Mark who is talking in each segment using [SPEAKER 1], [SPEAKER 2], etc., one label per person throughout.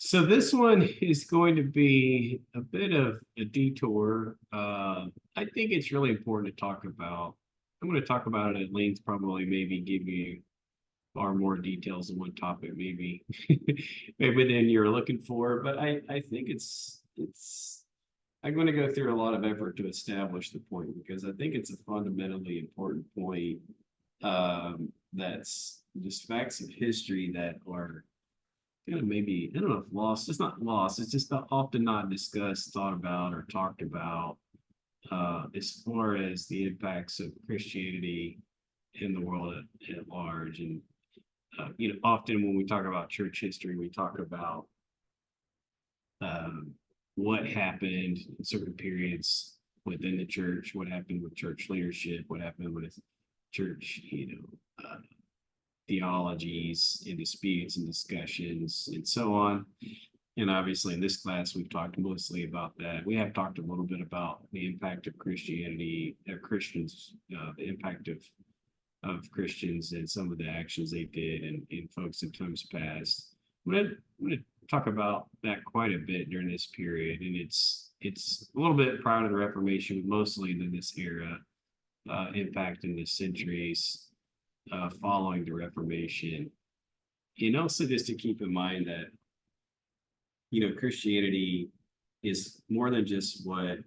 [SPEAKER 1] So this one is going to be a bit of a detour. I think it's really important to talk about. I'm going to talk about it at length, probably maybe give you far more details on one topic, maybe maybe than you're looking for. But I think it's I'm going to go through a lot of effort to establish the point because I think it's a fundamentally important point. That's just facts of history that are kind of maybe I don't know if lost. It's not lost. It's just not, often not discussed, thought about, or talked about as far as the impacts of Christianity in the world at large. And often when we talk about church history, we talk about um, what happened in certain periods within the church, what happened with church leadership, what happened with church, theologies and disputes and discussions and so on. And obviously, in this class, we've talked mostly about that. We have talked a little bit about the impact of Christianity, Christians, the impact of Christians and some of the actions they did and folks in times past. I'm going to talk about that quite a bit during this period, and it's a little bit prior to the Reformation, mostly in this era, impact in the centuries following the Reformation. And also just to keep in mind that Christianity is more than just what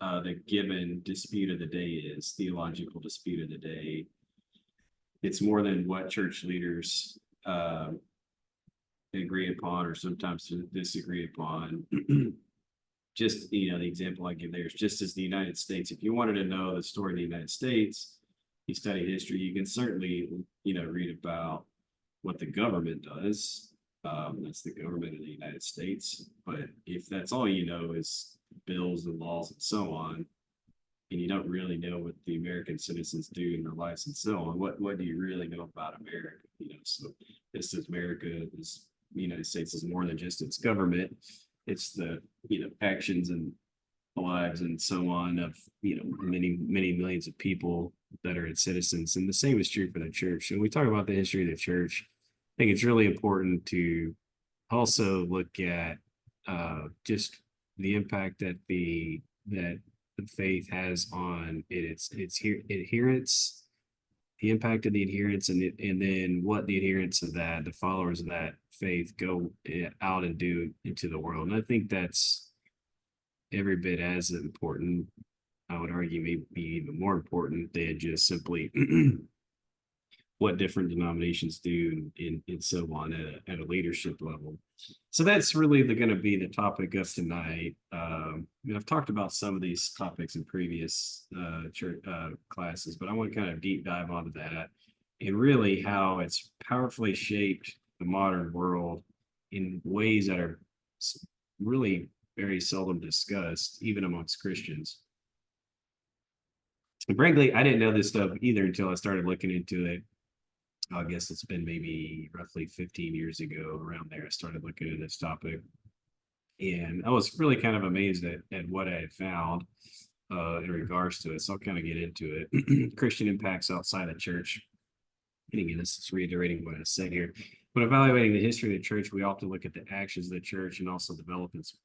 [SPEAKER 1] the given dispute of the day is, theological dispute of the day. It's more than what church leaders agree upon or sometimes disagree upon. Just, the example I give there is just as the United States, if you wanted to know the story of the United States, you study history, you can certainly, read about what the government does. That's the government of the United States. But if that's all you know is bills and laws and so on, and you don't really know what the American citizens do in their lives and so on, what do you really know about America? So this is America, is the United States is more than just its government. It's the actions and lives and so on of many many millions of people that are its citizens, and the same is true for the church. And we talk about the history of the church. I think it's really important to also look at just the impact that the faith has on its adherents, the impact of the adherents, and then what the adherents of that, the followers of that faith, go out and do into the world. And I think that's every bit as important. I would argue maybe even more important than just simply what different denominations do and so on at a leadership level. So that's really going to be the topic of tonight. I've talked about some of these topics in previous church classes, but I want to kind of deep dive onto that and really how it's powerfully shaped the modern world in ways that are really very seldom discussed, even amongst Christians. And frankly, I didn't know this stuff either until I started looking into it. I guess it's been maybe roughly 15 years ago, around there, I started looking at this topic. And I was really kind of amazed at what I had found in regards to it. So I'll kind of get into it. Christian impacts outside the church. And again, this is reiterating what I said here. When evaluating the history of the church, we often look at the actions of the church and also developments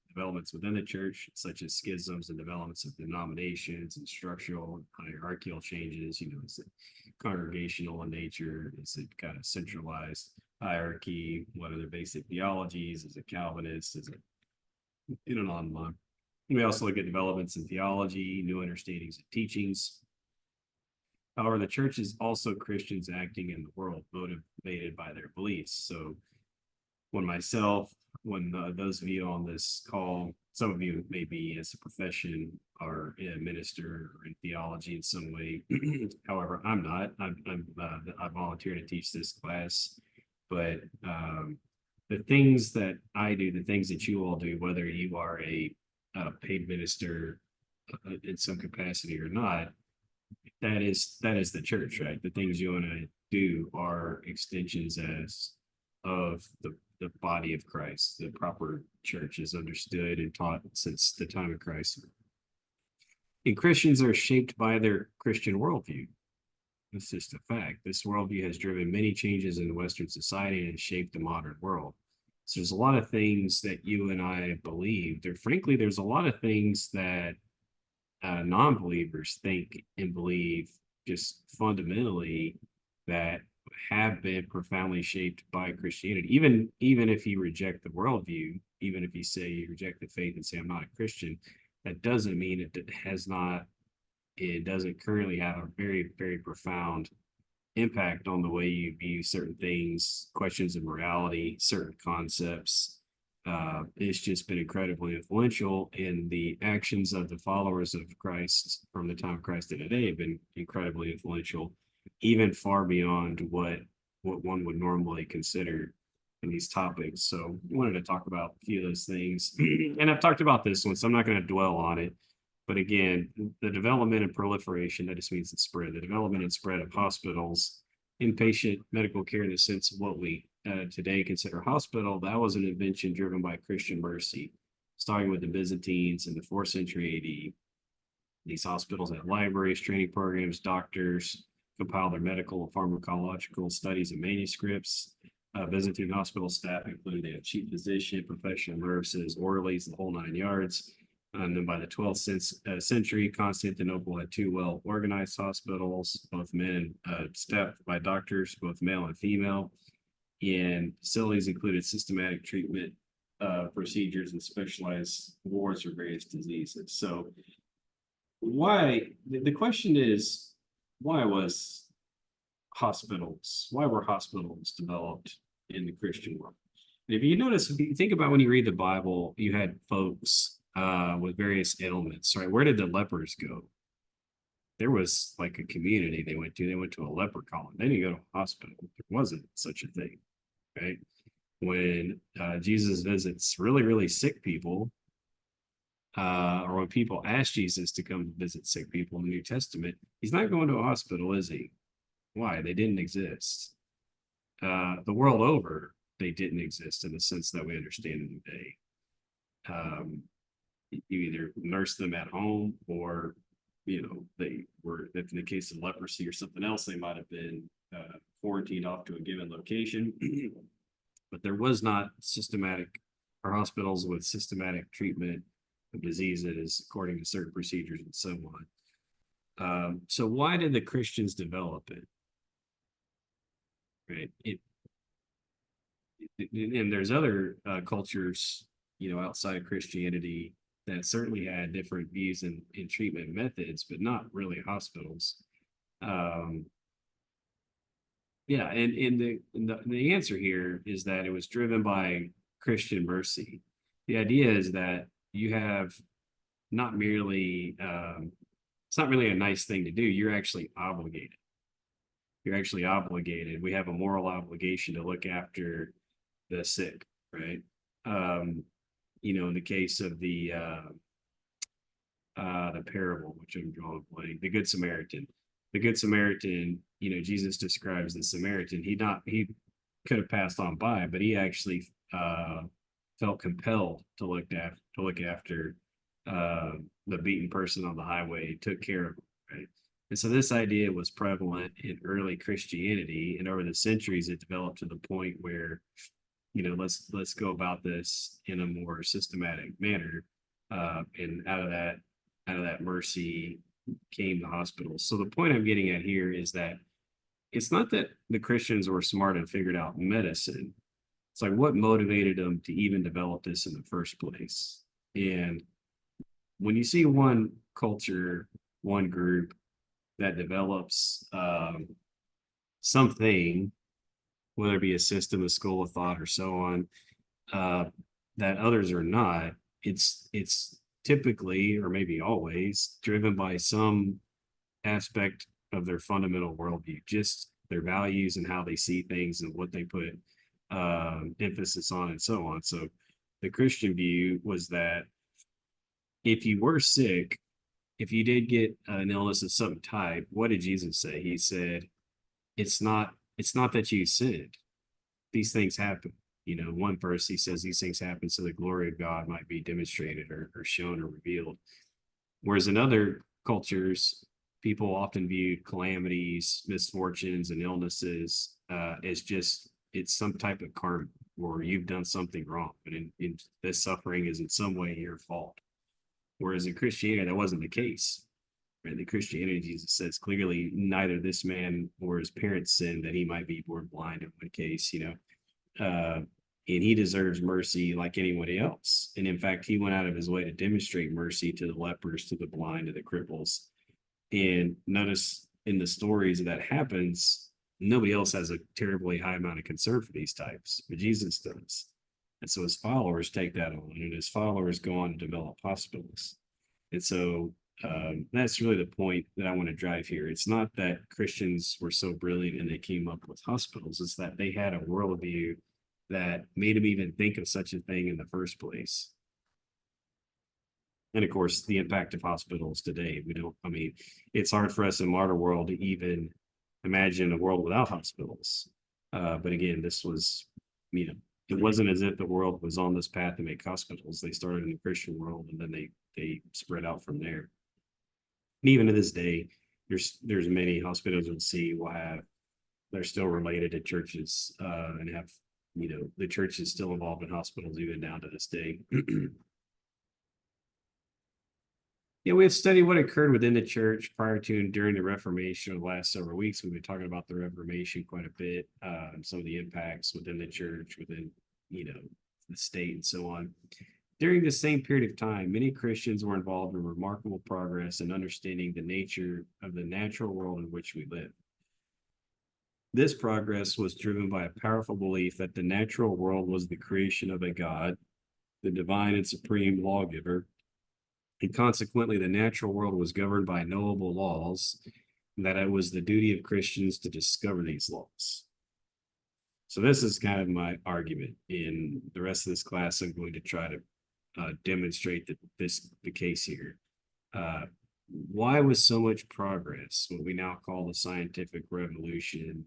[SPEAKER 1] within the church, such as schisms and developments of denominations and structural and hierarchical changes. Is it congregational in nature? Is it kind of centralized hierarchy? What are their basic theologies? Is it Calvinist? Is it in and on? We also look at developments in theology, new understandings and teachings. However, the church is also Christians acting in the world, motivated by their beliefs. So when those of you on this call, some of you maybe as a profession are a minister or in theology in some way. However, I'm not. I volunteer to teach this class, but the things that I do, the things that you all do, whether you are a paid minister in some capacity or not, that is the church, right? The things you and I do are extensions of the body of Christ. The proper church is understood and taught since the time of Christ. And Christians are shaped by their Christian worldview. It's just a fact. This worldview has driven many changes in Western society and shaped the modern world.
[SPEAKER 2] So there's a lot of things that you and I believe. Frankly, there's a lot of things that non-believers think and believe just fundamentally that have been profoundly shaped by Christianity. Even if you reject the worldview, even if you say you reject the faith and say I'm not a Christian, that doesn't mean it doesn't currently have a very, very profound impact on the way you view certain things, questions of morality, certain concepts. It's just been incredibly influential, and the actions of the followers of Christ from the time of Christ to today have been incredibly influential, even far beyond what one would normally consider in these topics. So I wanted to talk about a few of those things. And I've talked about this one, so I'm not going to dwell on it. But again, the development and proliferation, that just means the spread, the development and spread of hospitals, inpatient medical care in the sense of what we today consider hospital, that was an invention driven by Christian mercy, starting with the Byzantines in the 4th century AD. These hospitals had libraries, training programs, doctors compile their medical and pharmacological studies and manuscripts. Byzantine hospital staff included a chief physician, professional nurses, orderlies, the whole 9 yards. And then by the 12th century, Constantinople had 2 well-organized hospitals, both men and staffed by doctors, both male and female. And facilities included systematic treatment procedures and specialized wards for various diseases. So the question is, why were hospitals developed in the Christian world? And if you notice, if you think about when you read the Bible, you had folks with various ailments, right? Where did the lepers go? There was like a community they went to. They went to a leper colony. They didn't go to a hospital. There wasn't such a thing, right? When Jesus visits really, really sick people, or when people ask Jesus to come visit sick people in the New Testament, he's not going to a hospital, is he? Why? They didn't exist. The world over, they didn't exist in the sense that we understand them today. You either nurse them at home, or they were, in the case of leprosy or something else, they might have been quarantined off to a given location. But there was not systematic, or hospitals with systematic treatment of diseases according to certain procedures and so on. So why did the Christians develop it? Right. And there's other cultures, outside of Christianity that certainly had different views in treatment methods, but not really hospitals. Yeah, and the answer here is that it was driven by Christian mercy. The idea is that you have not merely it's not really a nice thing to do. You're actually obligated. You're actually obligated. We have a moral obligation to look after the sick, right? In the case of the parable, which I'm drawing a blank, the Good Samaritan. The Good Samaritan, Jesus describes the Samaritan. He could have passed on by, but he actually felt compelled to look after the beaten person on the highway, took care of him, right? And so this idea was prevalent in early Christianity, and over the centuries, it developed to the point where, let's go about this in a more systematic manner. And out of that mercy came the hospitals. So the point I'm getting at here is that it's not that the Christians were smart and figured out medicine. It's like, what motivated them to even develop this in the first place? And when you see one culture, one group that develops something, whether it be a system, a school of thought, or so on, that others are not, it's typically, or maybe always, driven by some aspect of their fundamental worldview, just their values and how they see things and what they put emphasis on and so on. So the Christian view was that if you were sick, if you did get an illness of some type, what did Jesus say? He said, it's not that you sinned. These things happen. One verse, he says these things happen so the glory of God might be demonstrated or shown or revealed. Whereas in other cultures, people often viewed calamities, misfortunes, and illnesses as just, it's some type of karma. or you've done something wrong, and in this suffering is in some way your fault. Whereas in Christianity, that wasn't the case. Right? The Christianity, Jesus says clearly, neither this man or his parents sinned that he might be born blind in one case, and he deserves mercy like anybody else. And in fact, he went out of his way to demonstrate mercy to the lepers, to the blind, to the cripples. And notice in the stories that happens, nobody else has a terribly high amount of concern for these types, but Jesus does. And so his followers take that on, and his followers go on to develop hospitals. And so that's really the point that I want to drive here. It's not that Christians were so brilliant and they came up with hospitals, it's that they had a worldview that made them even think of such a thing in the first place. And of course, the impact of hospitals today, it's hard for us in modern world to even imagine a world without hospitals. But again, this was, it wasn't as if the world was on this path to make hospitals. They started in the Christian world, and then they spread out from there. And even to this day, there's many hospitals you'll see they're still related to churches, and have, the church is still involved in hospitals even down to this day. Yeah, we have studied what occurred within the church prior to and during the Reformation over the last several weeks. We've been talking about the Reformation quite a bit, some of the impacts within the church, within, the state and so on. During the same period of time, many Christians were involved in remarkable progress in understanding the nature of the natural world in which we live. This progress was driven by a powerful belief that the natural world was the creation of a God, the divine and supreme lawgiver, and consequently the natural world was governed by knowable laws, and that it was the duty of Christians to discover these laws. So this is kind of my argument. In the rest of this class, I'm going to try to demonstrate that the case here. Why was so much progress, what we now call the scientific revolution,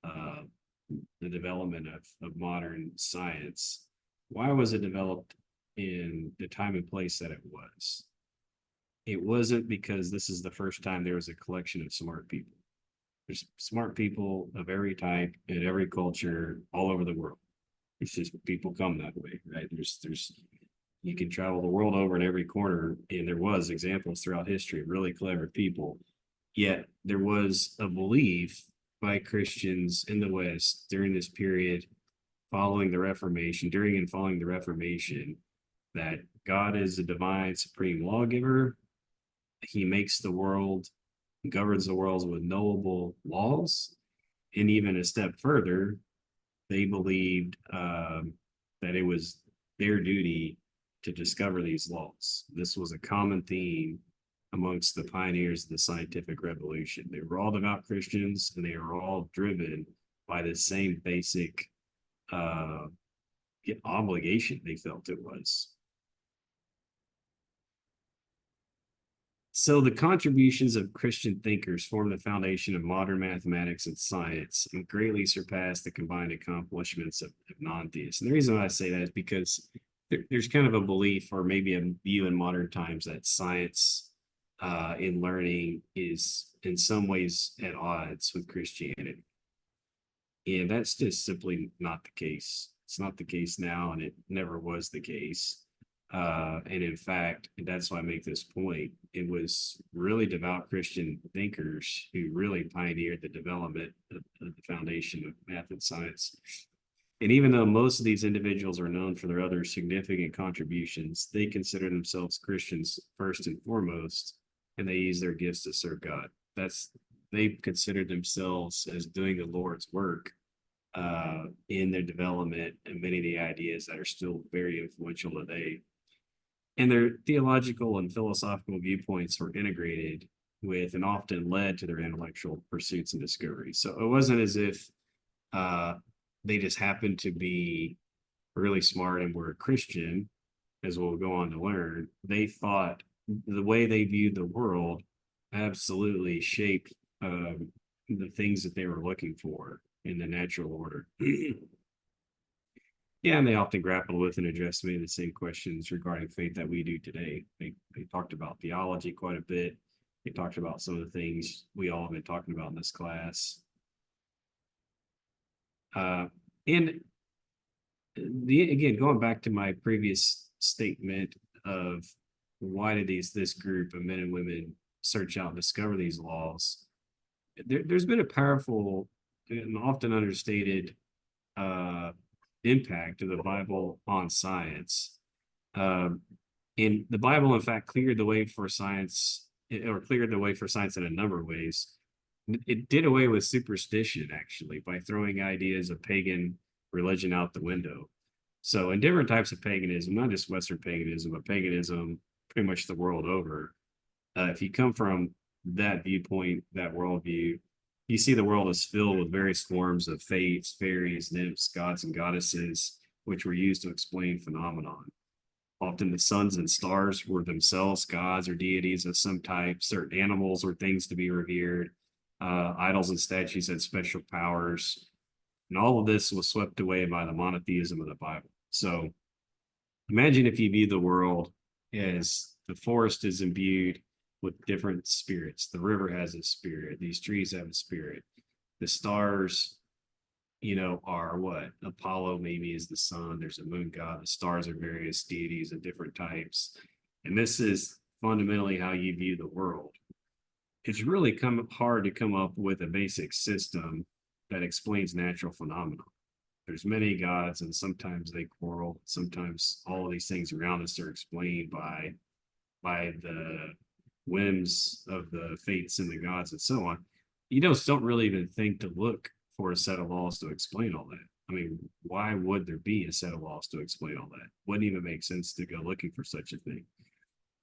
[SPEAKER 2] the development of modern science, why was it developed in the time and place that it was? It wasn't because this is the first time there was a collection of smart people. There's smart people of every type in every culture all over the world. It's just people come that way, right? You can travel the world over in every corner, and there was examples throughout history of really clever people. Yet there was a belief by Christians in the West during this period following the Reformation, during and following the Reformation, that God is a divine supreme lawgiver. He makes the world, governs the world with knowable laws. And even a step further, they believed that it was their duty to discover these laws. This was a common theme amongst the pioneers of the scientific revolution. They were all devout Christians, and they were all driven by the same basic obligation they felt it was. So the contributions of Christian thinkers form the foundation of modern mathematics and science, and greatly surpass the combined accomplishments of non-theists. And the reason why I say that is because there's kind of a belief, or maybe a view in modern times, that science in learning is in some ways at odds with Christianity. And that's just simply not the case. It's not the case now, and it never was the case. And in fact, and that's why I make this point, it was really devout Christian thinkers who really pioneered the development of the foundation of math and science. And even though most of these individuals are known for their other significant contributions, they consider themselves Christians first and foremost, and they use their gifts to serve God. They considered themselves as doing the Lord's work in their development and many of the ideas that are still very influential today. And their theological and philosophical viewpoints were integrated with and often led to their intellectual pursuits and discoveries. So it wasn't as if they just happened to be really smart and were a Christian, as we'll go on to learn. They thought the way they viewed the world absolutely shaped the things that they were looking for in the natural order. Yeah, and they often grappled with and addressed many of the same questions regarding faith that we do today. They talked about theology quite a bit. They talked about some of the things we all have been talking about in this class. And again, going back to my previous statement of why did this group of men and women search out and discover these laws, there's been a powerful and often understated uh, impact of the Bible on science. Um, and the Bible, in fact, cleared the way for science, or cleared the way for science in a number of ways. It did away with superstition, actually, by throwing ideas of pagan religion out the window. So, in different types of paganism, not just Western paganism, but paganism pretty much the world over, if you come from that viewpoint, that worldview, you see the world is filled with various forms of fates, fairies, nymphs, gods, and goddesses, which were used to explain phenomenon. Often the suns and stars were themselves gods or deities of some type. Certain animals were things to be revered. Idols and statues had special powers. And all of this was swept away by the monotheism of the Bible. So imagine if you view the world as the forest is imbued with different spirits. The river has a spirit. These trees have a spirit. The stars, are what? Apollo maybe is the sun. There's a moon god. The stars are various deities of different types. And this is fundamentally how you view the world. It's really hard to come up with a basic system that explains natural phenomena. There's many gods, and sometimes they quarrel. Sometimes all of these things around us are explained by the whims of the fates and the gods and so on. You don't really even think to look for a set of laws to explain all that. I mean, why would there be a set of laws to explain all that? Wouldn't even make sense to go looking for such a thing.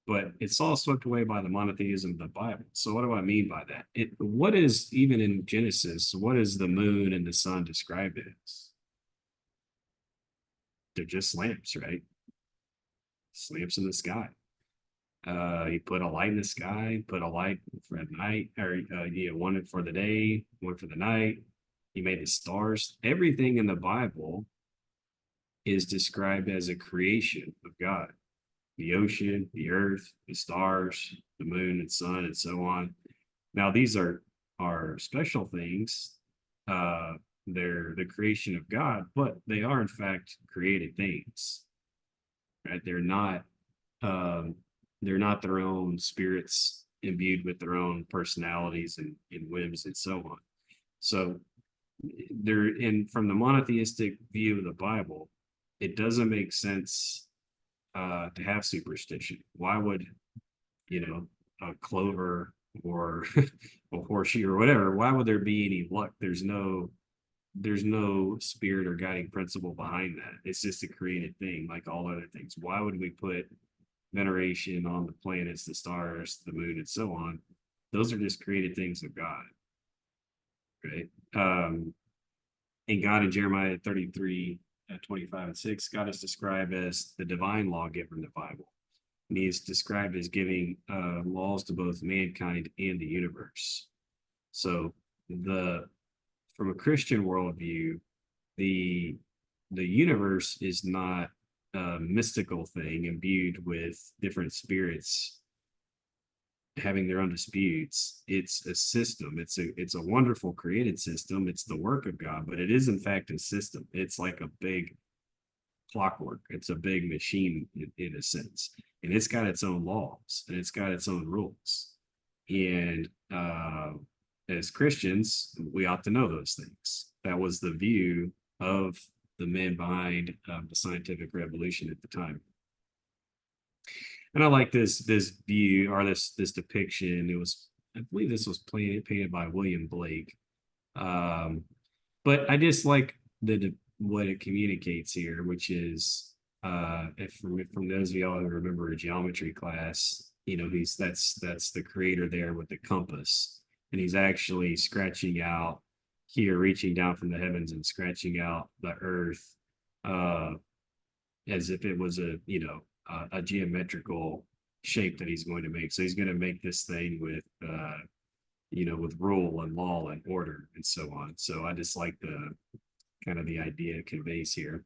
[SPEAKER 2] But it's all swept away by the monotheism of the Bible. So what do I mean by that? What is, even in Genesis, what is the moon and the sun described as? They're just lamps, right? It's lamps in the sky. You put a light in the sky, put a light for the night, or one for the day, one for the night. You made the stars. Everything in the Bible is described as a creation of God. The ocean, the earth, the stars, the moon and sun, and so on. Now, these are special things. They're the creation of God, but they are in fact created things. Right? They're not their own spirits imbued with their own personalities and whims and so on. So from the monotheistic view of the Bible, it doesn't make sense to have superstition. Why would a clover or a horseshoe or whatever? Why would there be any luck? There's no spirit or guiding principle behind that. It's just a created thing, like all other things. Why would we put veneration on the planets, the stars, the moon, and so on? Those are just created things of God, right? And God in Jeremiah 33, 25 and 6, God is described as the divine lawgiver in the Bible. And he is described as giving laws to both mankind and the universe. So from a Christian worldview, the universe is not a mystical thing imbued with different spirits having their own disputes. It's a system. It's a wonderful created system. It's the work of God, but it is in fact a system. It's like a big clockwork. It's a big machine in a sense, and it's got its own laws and it's got its own rules. And as Christians, we ought to know those things. That was the view of the men behind the scientific revolution at the time. And I like this view, or this depiction. I believe this was painted by William Blake. But I just like what it communicates here, which is if from those of y'all who remember a geometry class, that's the creator there with the compass, and he's actually scratching out here, reaching down from the heavens and scratching out the earth as if it was a geometrical shape that he's going to make. So he's going to make this thing with with rule and law and order and so on. So I just like the kind of the idea it conveys here.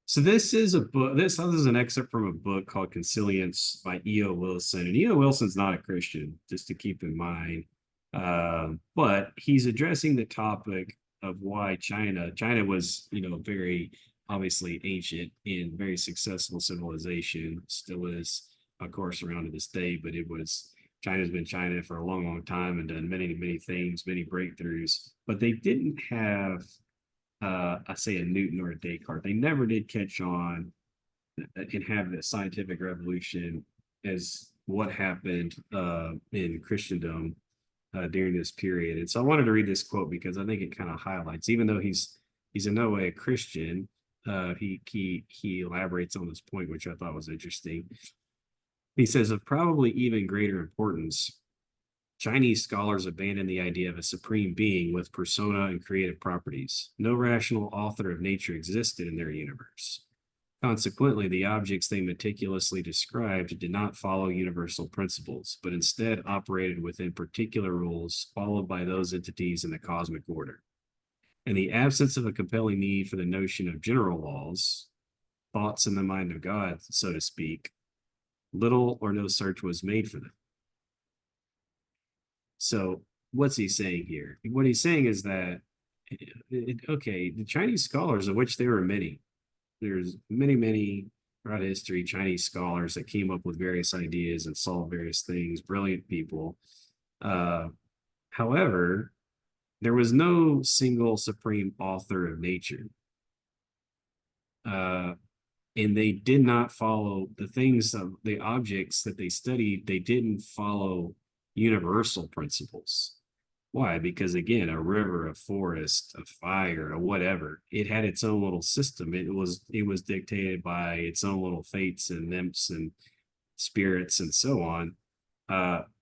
[SPEAKER 2] So this is a book. This is an excerpt from a book called Consilience by E.O. Wilson. And E.O. Wilson's not a Christian, just to keep in mind. But he's addressing the topic of why China was, very obviously ancient and very successful civilization, still is, of course, around to this day, but China's been China for a long, long time and done many, many things, many breakthroughs, but they didn't have, I say a Newton or a Descartes. They never did catch on and have the scientific revolution as what happened in Christendom during this period. And so I wanted to read this quote because I think it kind of highlights, even though he's in no way a Christian, he elaborates on this point, which I thought was interesting. He says, of probably even greater importance, Chinese scholars abandon the idea of a supreme being with persona and creative properties. No rational author of nature existed in their universe. Consequently, the objects they meticulously described did not follow universal principles, but instead operated within particular rules followed by those entities in the cosmic order. In the absence of a compelling need for the notion of general laws, thoughts in the mind of God, so to speak, little or no search was made for them. So, what's he saying here? What he's saying is that, okay, the Chinese scholars, of which there are many, there's many, many throughout history, Chinese scholars that came up with various ideas and solved various things, brilliant people. However, there was no single supreme author of nature. And they did not follow the things of the objects that they studied, they didn't follow universal principles. Why? Because again, a river, a forest, a fire, a whatever, it had its own little system. It was dictated by its own little fates and nymphs and spirits and so on.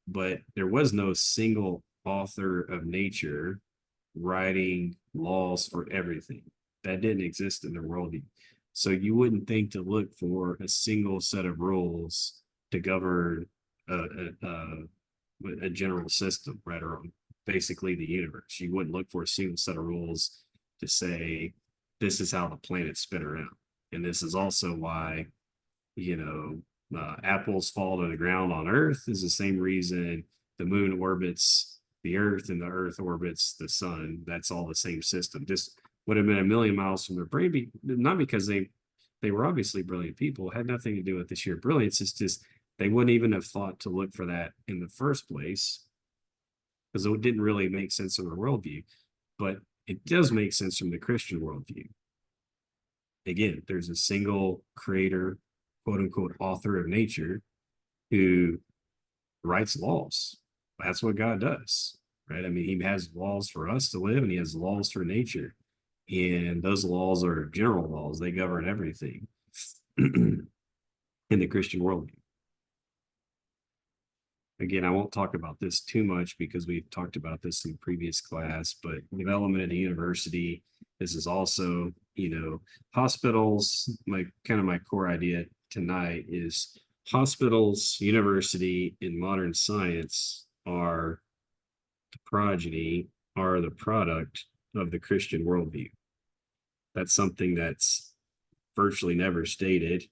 [SPEAKER 2] But there was no single author of nature writing laws for everything. That didn't exist in the worldview. So you wouldn't think to look for a single set of rules to govern a general system, right? Or basically the universe. You wouldn't look for a single set of rules to say, this is how the planets spin around. And this is also why, apples fall to the ground on Earth is the same reason the moon orbits the Earth and the Earth orbits the sun. That's all the same system. This would have been a million miles from their brain, not because they were obviously brilliant people. It had nothing to do with the sheer brilliance. It's just they wouldn't even have thought to look for that in the first place because it didn't really make sense from the worldview. But it does make sense from the Christian worldview. Again, there's a single creator, quote unquote, author of nature who writes laws. That's what God does, right? I mean, he has laws for us to live and he has laws for nature. And those laws are general laws. They govern everything in the Christian worldview. Again, I won't talk about this too much because we've talked about this in the previous class, but development of the university, this is also, hospitals, my core idea tonight is hospitals, university, and modern science are the product of the Christian worldview. That's something that's virtually never stated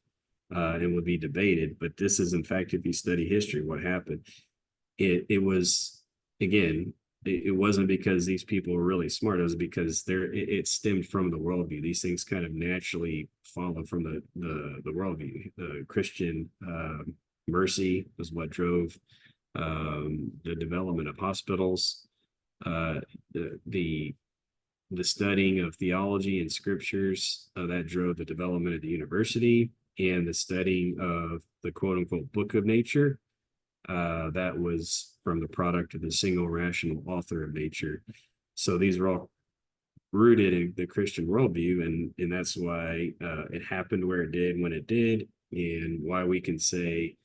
[SPEAKER 2] and would be debated, but this is in fact, if you study history, what happened. It was, again, it wasn't because these people were really smart, it was because it stemmed from the worldview. These things kind of naturally follow from the worldview. The Christian mercy was what drove the development of hospitals, the studying of theology and scriptures that drove the development of the university, and the studying of the quote unquote book of nature that was from the product of the single rational author of nature. So these are all rooted in the Christian worldview, and that's why it happened where it did when it did, and why we can say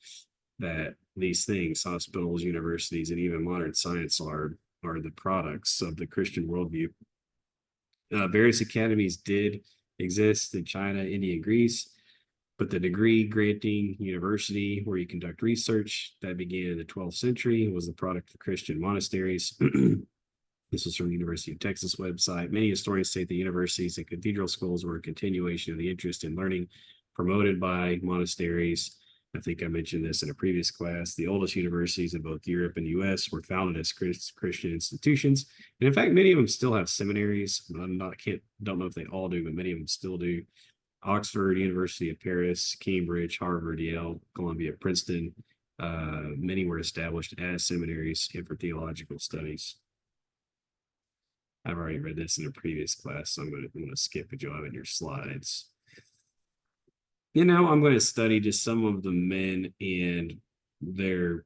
[SPEAKER 2] that these things, hospitals, universities, and even modern science are the products of the Christian worldview. Various academies did exist in China, India, and Greece, but the degree granting university where you conduct research that began in the 12th century was the product of Christian monasteries. This is from the University of Texas website. Many historians say the universities and cathedral schools were a continuation of the interest in learning promoted by monasteries. I think I mentioned this in a previous class. The oldest universities in both Europe and the US were founded as Christian institutions. And in fact, many of them still have seminaries. Don't know if they all do, but many of them still do. Oxford, University of Paris, Cambridge, Harvard, Yale, Columbia, Princeton. Many were established as seminaries and for theological studies. I've already read this in a previous class, so I'm going to skip it. You'll have it in your slides. I'm going to study just some of the men and their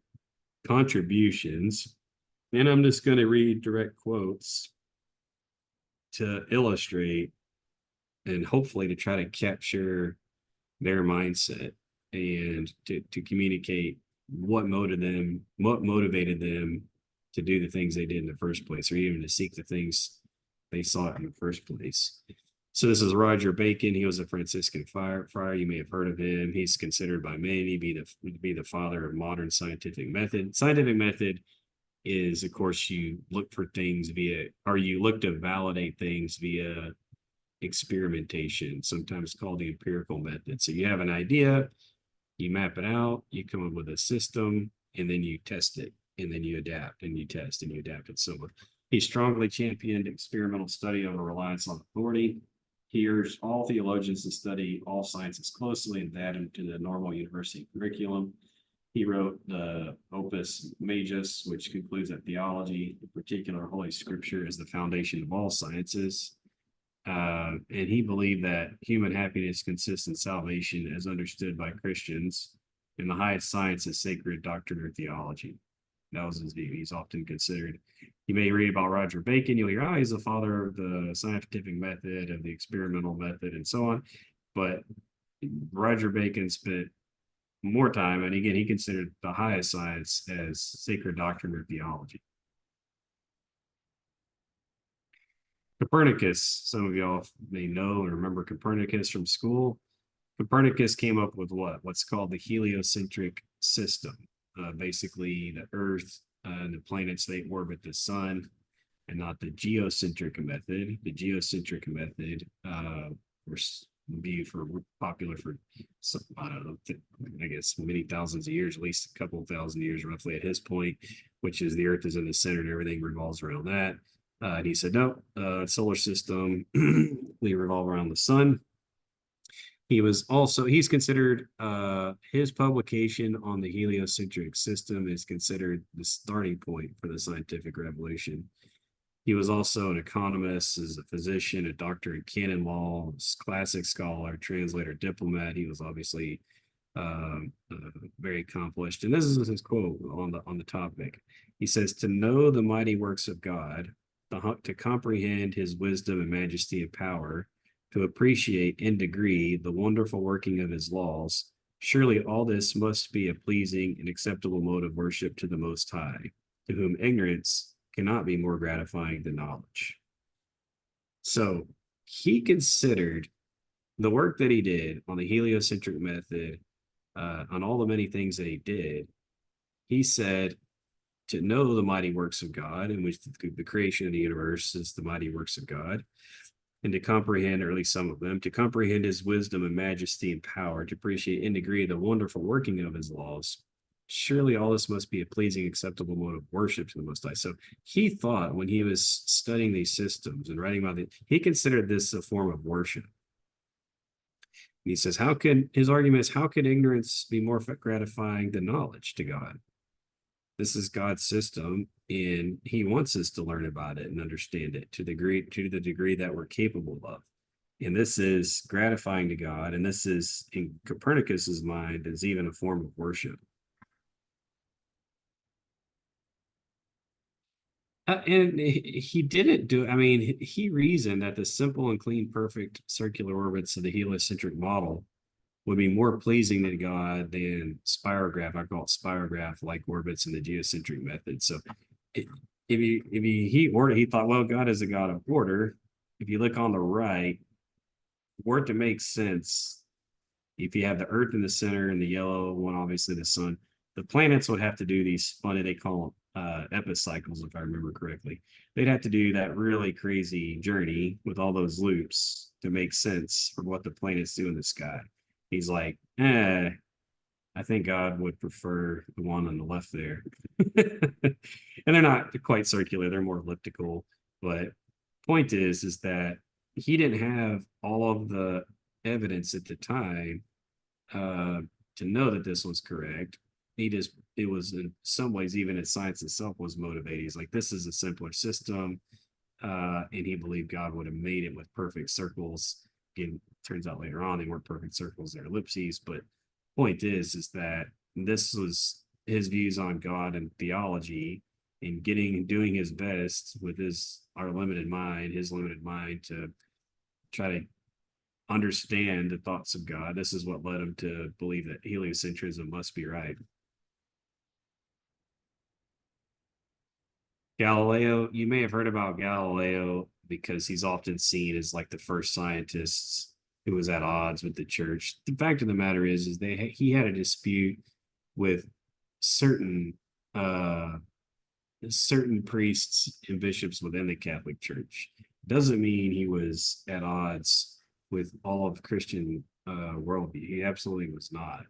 [SPEAKER 2] contributions. And I'm just going to read direct quotes to illustrate and hopefully to try to capture their mindset and to communicate what motivated them to do the things they did in the first place, or even to seek the things they sought in the first place. So this is Roger Bacon. He was a Franciscan friar. You may have heard of him. He's considered by many to be the father of modern scientific method. Scientific method is, of course, you look for things you look to validate things via experimentation, sometimes called the empirical method. So you have an idea, you map it out, you come up with a system, and then you test it, and then you adapt, and you test, and you adapt, and so on. He strongly championed experimental study over reliance on authority. He urged all theologians to study all sciences closely and adapt them to the normal university curriculum. He wrote the Opus Majus, which concludes that theology, in particular Holy Scripture, is the foundation of all sciences. And he believed that human happiness consists in salvation as understood by Christians, and the highest science is sacred doctrine or theology. That was his view. He's often considered. You may read about Roger Bacon. You'll hear, he's the father of the scientific method, of the experimental method, and so on. But Roger Bacon spent more time, and again, he considered the highest science as sacred doctrine or theology. Copernicus, some of y'all may know and remember Copernicus from school. Copernicus came up with what's called the heliocentric system. Basically, the Earth and the planets, they orbit the sun, and not the geocentric method. The geocentric method was popular for some, I don't know, I guess many thousands of years, at least a couple thousand years roughly at his point, which is the Earth is in the center and everything revolves around that. And he said, no, solar system, we revolve around the sun. He's considered, his publication on the heliocentric system is considered the starting point for the scientific revolution. He was also an economist, as a physician, a doctor in canon law, classic scholar, translator, diplomat. He was obviously very accomplished. And this is his quote on the topic. He says, "To know the mighty works of God, to comprehend his wisdom and majesty and power, to appreciate in degree the wonderful working of his laws, surely all this must be a pleasing and acceptable mode of worship to the Most High, to whom ignorance cannot be more gratifying than knowledge." So he considered the work that he did on the heliocentric method, on all the many things that he did. He said, to know the mighty works of God, in which the creation of the universe is the mighty works of God, and to comprehend, or at least some of them, to comprehend his wisdom and majesty and power, to appreciate in degree the wonderful working of his laws. Surely all this must be a pleasing, acceptable mode of worship to the Most High. So he thought, when he was studying these systems and writing about it, he considered this a form of worship. And he says, his argument is, how could ignorance be more gratifying than knowledge to God? This is God's system, and he wants us to learn about it and understand it to the degree that we're capable of. And this is gratifying to God, and this is, in Copernicus's mind, is even a form of worship. And he didn't do, he reasoned that the simple and clean, perfect circular orbits of the heliocentric model would be more pleasing to God than spirograph. I call it spirograph-like orbits in the geocentric method. So he thought, well, God is a God of order. If you look on the right, for it to make sense, if you have the Earth in the center and the yellow one, obviously the sun, the planets would have to do these funny, they call them epicycles, if I remember correctly. They'd have to do that really crazy journey with all those loops to make sense for what the planets do in the sky. He's like, I think God would prefer the one on the left there. And they're not quite circular, they're more elliptical. But point is that he didn't have all of the evidence at the time uh, to know that this was correct. It was in some ways, even as science itself was motivated. He's like, this is a simpler system. And he believed God would have made it with perfect circles. Again, turns out later on they weren't perfect circles, they're ellipses. But point is that this was his views on God and theology, and getting and doing his best with his his limited mind to try to understand the thoughts of God. This is what led him to believe that heliocentrism must be right. Galileo, you may have heard about Galileo because he's often seen as like the first scientist who was at odds with the church. The fact of the matter is he had a dispute with certain uh certain priests and bishops within the Catholic Church. Doesn't mean he was at odds with all of Christian worldview. He absolutely was not.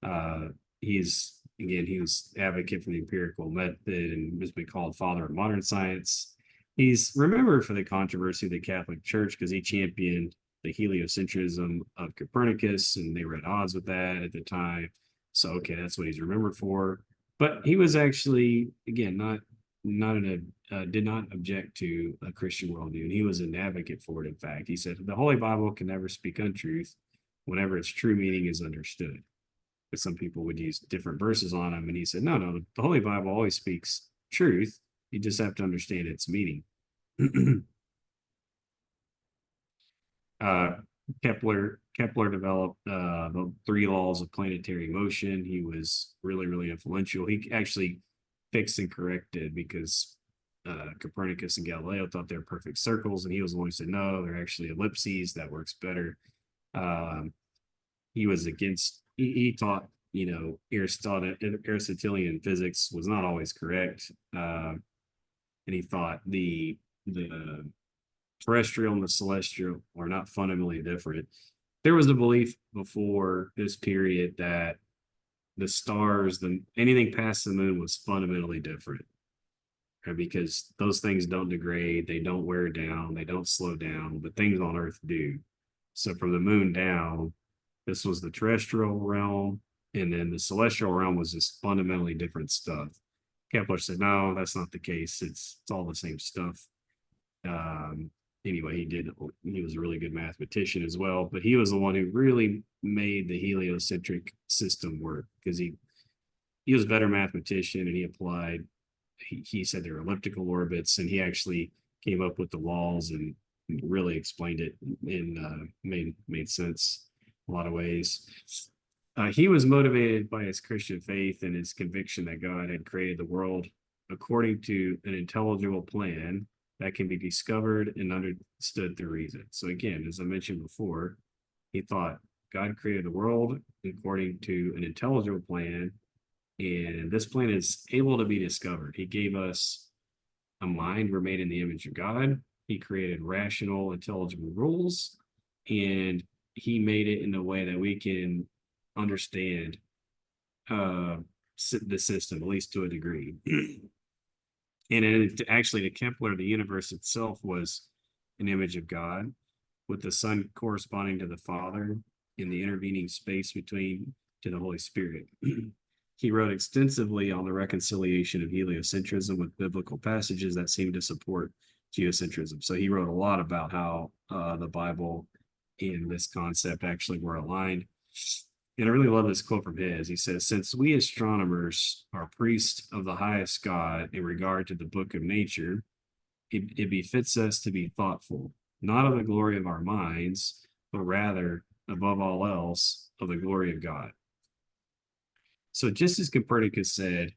[SPEAKER 2] Uh, he was advocate for the empirical method and has been called father of modern science. He's remembered for the controversy of the Catholic Church because he championed the heliocentrism of Copernicus, and they were at odds with that at the time. So okay, that's what he's remembered for. But he was actually, again, not in a did not object to a Christian worldview, and he was an advocate for it. In fact, he said the Holy Bible can never speak untruth whenever its true meaning is understood. But some people would use different verses on him, and he said, no, the Holy Bible always speaks truth. You just have to understand its meaning. uh, Kepler developed the three laws of planetary motion. He was really influential. He actually fixed and corrected because Copernicus and Galileo thought they were perfect circles, and he was the one who said no, they're actually ellipses. That works better. Um, he was against. He taught Aristotelian physics was not always correct, and he thought the terrestrial and the celestial are not fundamentally different. There was a belief before this period that the stars, anything past the moon was fundamentally different, right? Because those things don't degrade, they don't wear down, they don't slow down, but things on Earth do. So from the moon down, this was the terrestrial realm, and then the celestial realm was just fundamentally different stuff. Kepler said, no, that's not the case. It's all the same stuff. Um, anyway, he was a really good mathematician as well, but he was the one who really made the heliocentric system work because he was a better mathematician, and he said there are elliptical orbits, and he actually came up with the laws and really explained it and made sense in a lot of ways. He was motivated by his Christian faith and his conviction that God had created the world according to an intelligible plan that can be discovered and understood through reason. So again, as I mentioned before, he thought God created the world according to an intelligible plan, and this plan is able to be discovered. He gave us a mind. We're made in the image of God. He created rational, intelligible rules, and he made it in a way that we can understand the system, at least to a degree. And actually, to Kepler, the universe itself was an image of God, with the Son corresponding to the Father in the intervening space between to the Holy Spirit. He wrote extensively on the reconciliation of heliocentrism with biblical passages that seem to support geocentrism. So he wrote a lot about how the Bible and this concept actually were aligned. And I really love this quote from his. He says, since we astronomers are priests of the highest God in regard to the book of nature, it befits us to be thoughtful, not of the glory of our minds, but rather, above all else, of the glory of God. So just as Copernicus said,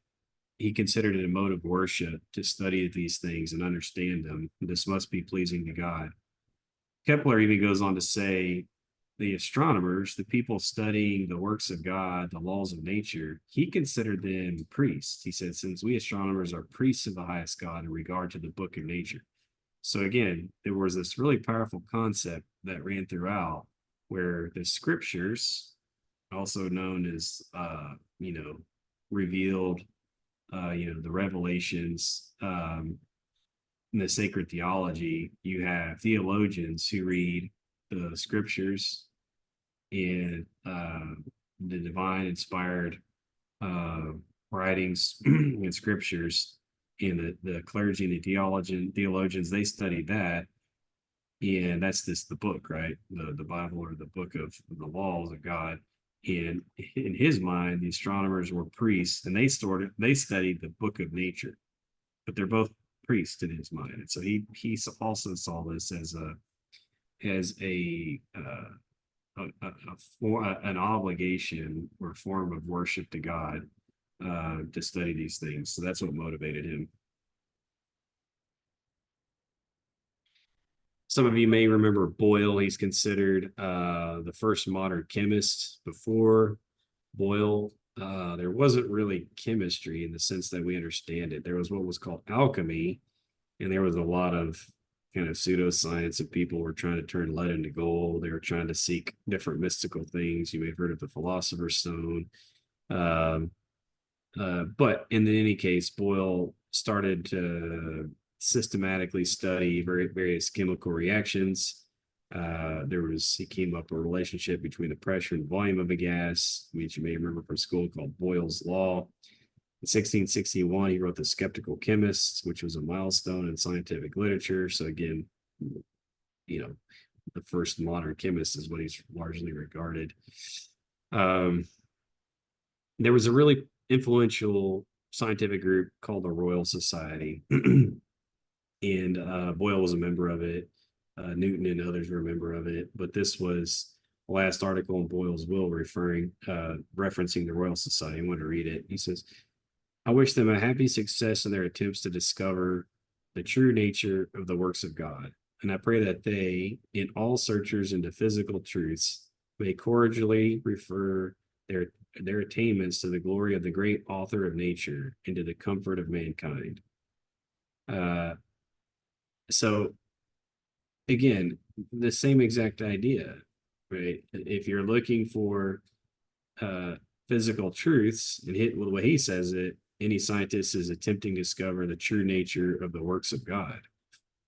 [SPEAKER 2] he considered it a mode of worship to study these things and understand them. This must be pleasing to God. Kepler even goes on to say, the astronomers, the people studying the works of God, the laws of nature, he considered them priests. He said, since we astronomers are priests of the highest God in regard to the book of nature. So again, there was this really powerful concept that ran throughout where the scriptures also known as revealed, the revelations, in the sacred theology. You have theologians who read the scriptures and the divine inspired uh, writings and scriptures, and the clergy and the theologians, they study that, and that's the book, right? The Bible, or the book of the laws of God. And in his mind, the astronomers were priests, and they studied the book of nature, but they're both priests in his mind. And so he also saw this as an obligation or form of worship to God, to study these things. So that's what motivated him. Some of you may remember Boyle. He's considered the first modern chemist. Before Boyle, there wasn't really chemistry in the sense that we understand it. There was what was called alchemy, and there was a lot of kind of pseudoscience, and people were trying to turn lead into gold. They were trying to seek different mystical things. You may have heard of the Philosopher's Stone. Um, but in any case, Boyle started to systematically study various chemical reactions. He came up with a relationship between the pressure and volume of a gas, which you may remember from school, called Boyle's Law. In 1661, he wrote The Skeptical Chemist, which was a milestone in scientific literature. So again, the first modern chemist is what he's largely regarded. There was a really influential scientific group called the Royal Society, and Boyle was a member of it. Newton and others were a member of it, but this was the last article in Boyle's will referencing the Royal Society. I want to read it. He says, "I wish them a happy success in their attempts to discover the true nature of the works of God, and I pray that they, in all searchers into physical truths, may cordially refer their attainments to the glory of the great author of nature and to the comfort of mankind." So again, the same exact idea, right? If you're looking for uh, physical truths, and the way he says it, any scientist is attempting to discover the true nature of the works of God,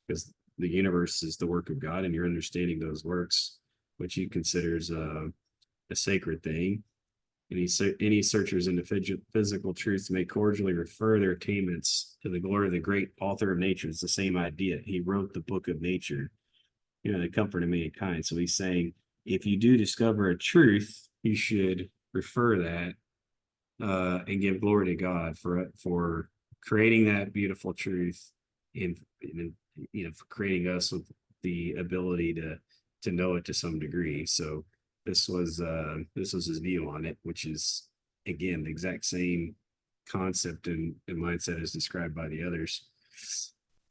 [SPEAKER 2] because the universe is the work of God, and you're understanding those works, which he considers a sacred thing. Any searchers into physical truths may cordially refer their attainments to the glory of the great author of nature. It's the same idea. He wrote the book of nature, the comfort of mankind. So he's saying, if you do discover a truth, you should refer that, and give glory to God for creating that beautiful truth, and for creating us with the ability to know it to some degree. So this was his view on it, which is again the exact same concept and mindset as described by the others.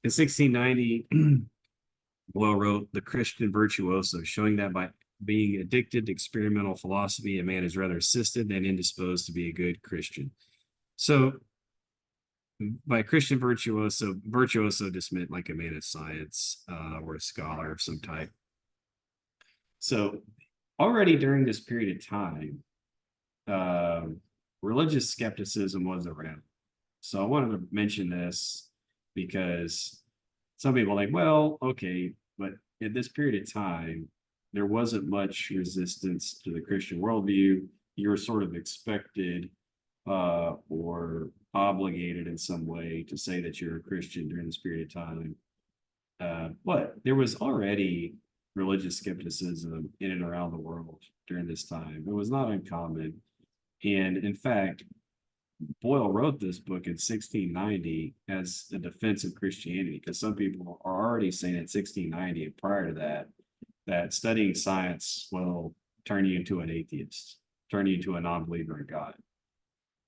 [SPEAKER 2] In 1690, Boyle wrote The Christian Virtuoso, showing that by being addicted to experimental philosophy, a man is rather assisted than indisposed to be a good Christian. So by Christian virtuoso just meant like a man of science, or a scholar of some type. So already during this period of time, religious skepticism was around. So I wanted to mention this because some people are like, well, okay, but at this period of time, there wasn't much resistance to the Christian worldview. You were sort of expected, or obligated in some way to say that you're a Christian during this period of time. But there was already religious skepticism in and around the world during this time. It was not uncommon. And in fact, Boyle wrote this book in 1690 as a defense of Christianity, because some people are already saying in 1690 and prior to that studying science will turn you into an atheist, turn you into a non-believer in God.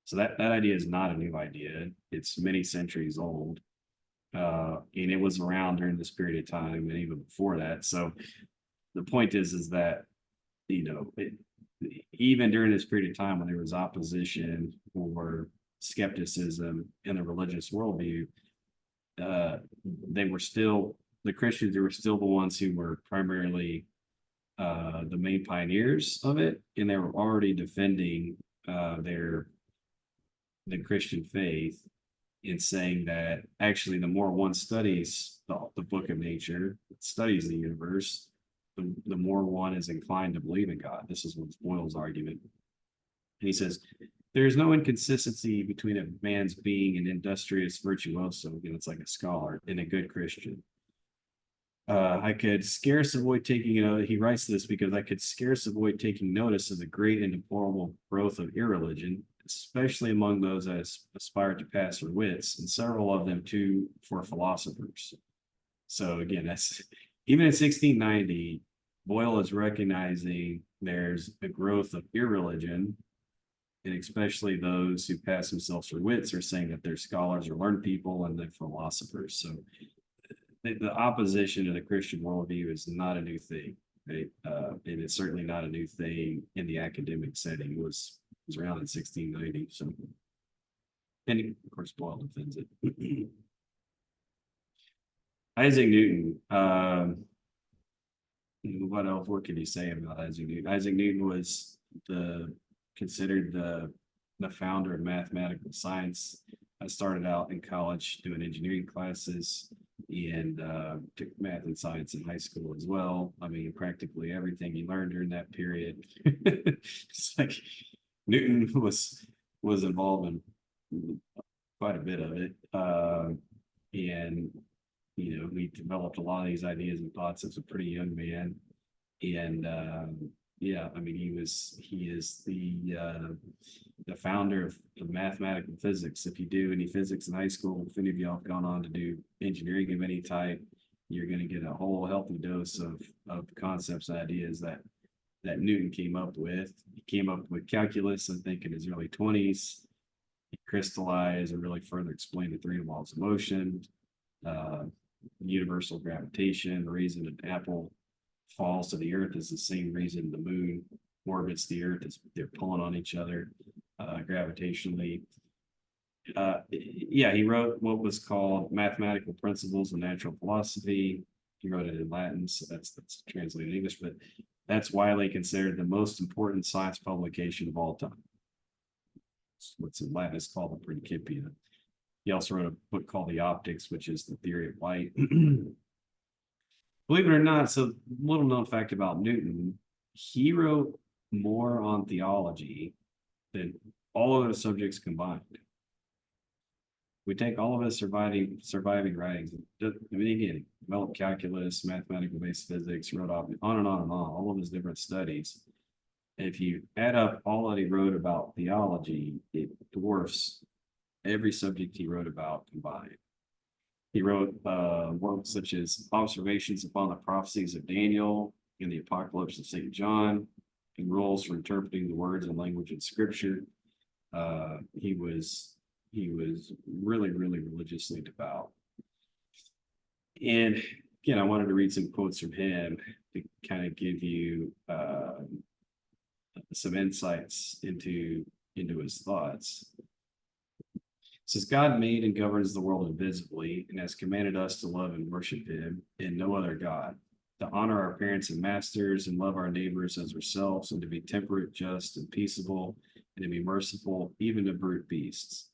[SPEAKER 2] So that idea is not a new idea. It's many centuries old. And it was around during this period of time and even before that. So the point is that, even during this period of time when there was opposition or skepticism in the religious worldview, the Christians, they were still the ones who were primarily
[SPEAKER 1] the main pioneers of it, and they were already defending the Christian faith in saying that actually the more one studies the book of nature, studies the universe, the more one is inclined to believe in God. This is Boyle's argument. And he says, there is no inconsistency between a man's being an industrious virtuoso, again, it's like a scholar, and a good Christian. I could scarce avoid taking, he writes this because I could scarce avoid taking notice of the great and deplorable growth of irreligion, especially among those that aspire to pass for wits, and several of them too for philosophers. So again, that's even in 1690, Boyle is recognizing there's a growth of irreligion, and especially those who pass themselves for wits are saying that they're scholars or learned people and they're philosophers. So the opposition to the Christian worldview is not a new thing, right? And it's certainly not a new thing in the academic setting. It was around in 1690. So, and of course, Boyle defends it. Isaac Newton. What else? What can you say about Isaac Newton? Isaac Newton was considered the founder of mathematical science. I started out in college doing engineering classes and took math and science in high school as well. I mean, practically everything you learned during that period. It's like Newton was involved in quite a bit of it. And we developed a lot of these ideas and thoughts as a pretty young man. And yeah, I mean, he is the founder of mathematical physics. If you do any physics in high school, if any of y'all have gone on to do engineering of any type, you're going to get a whole healthy dose of concepts and ideas that Newton came up with. He came up with calculus, I think, in his early 20s. He crystallized and really further explained the three laws of motion, universal gravitation. The reason an apple falls to the earth is the same reason the moon orbits the earth. They're pulling on each other gravitationally. Yeah, he wrote what was called Mathematical Principles of Natural Philosophy. He wrote it in Latin, so that's translated in English, but that's widely considered the most important science publication of all time. What's in Latin is called the Principia. He also wrote a book called The Optics, which is the theory of light. Believe it or not, so little known fact about Newton, he wrote more on theology than all other subjects combined. We take all of his surviving writings. I mean, again, developed calculus, mathematical based physics, wrote on and on and on, all of his different studies. And if you add up all that he wrote about theology, it dwarfs every subject he wrote about combined. He wrote works such as Observations upon the Prophecies of Daniel and the Apocalypse of St. John, and rules for interpreting the words and language in Scripture. He was really, really religiously devout. And again, I wanted to read some quotes from him to kind of give you some insights into his thoughts. It says, God made and governs the world invisibly and has commanded us to love and worship him and no other God, to honor our parents and masters and love our neighbors as ourselves, and to be temperate, just, and peaceable, and to be merciful even to brute beasts.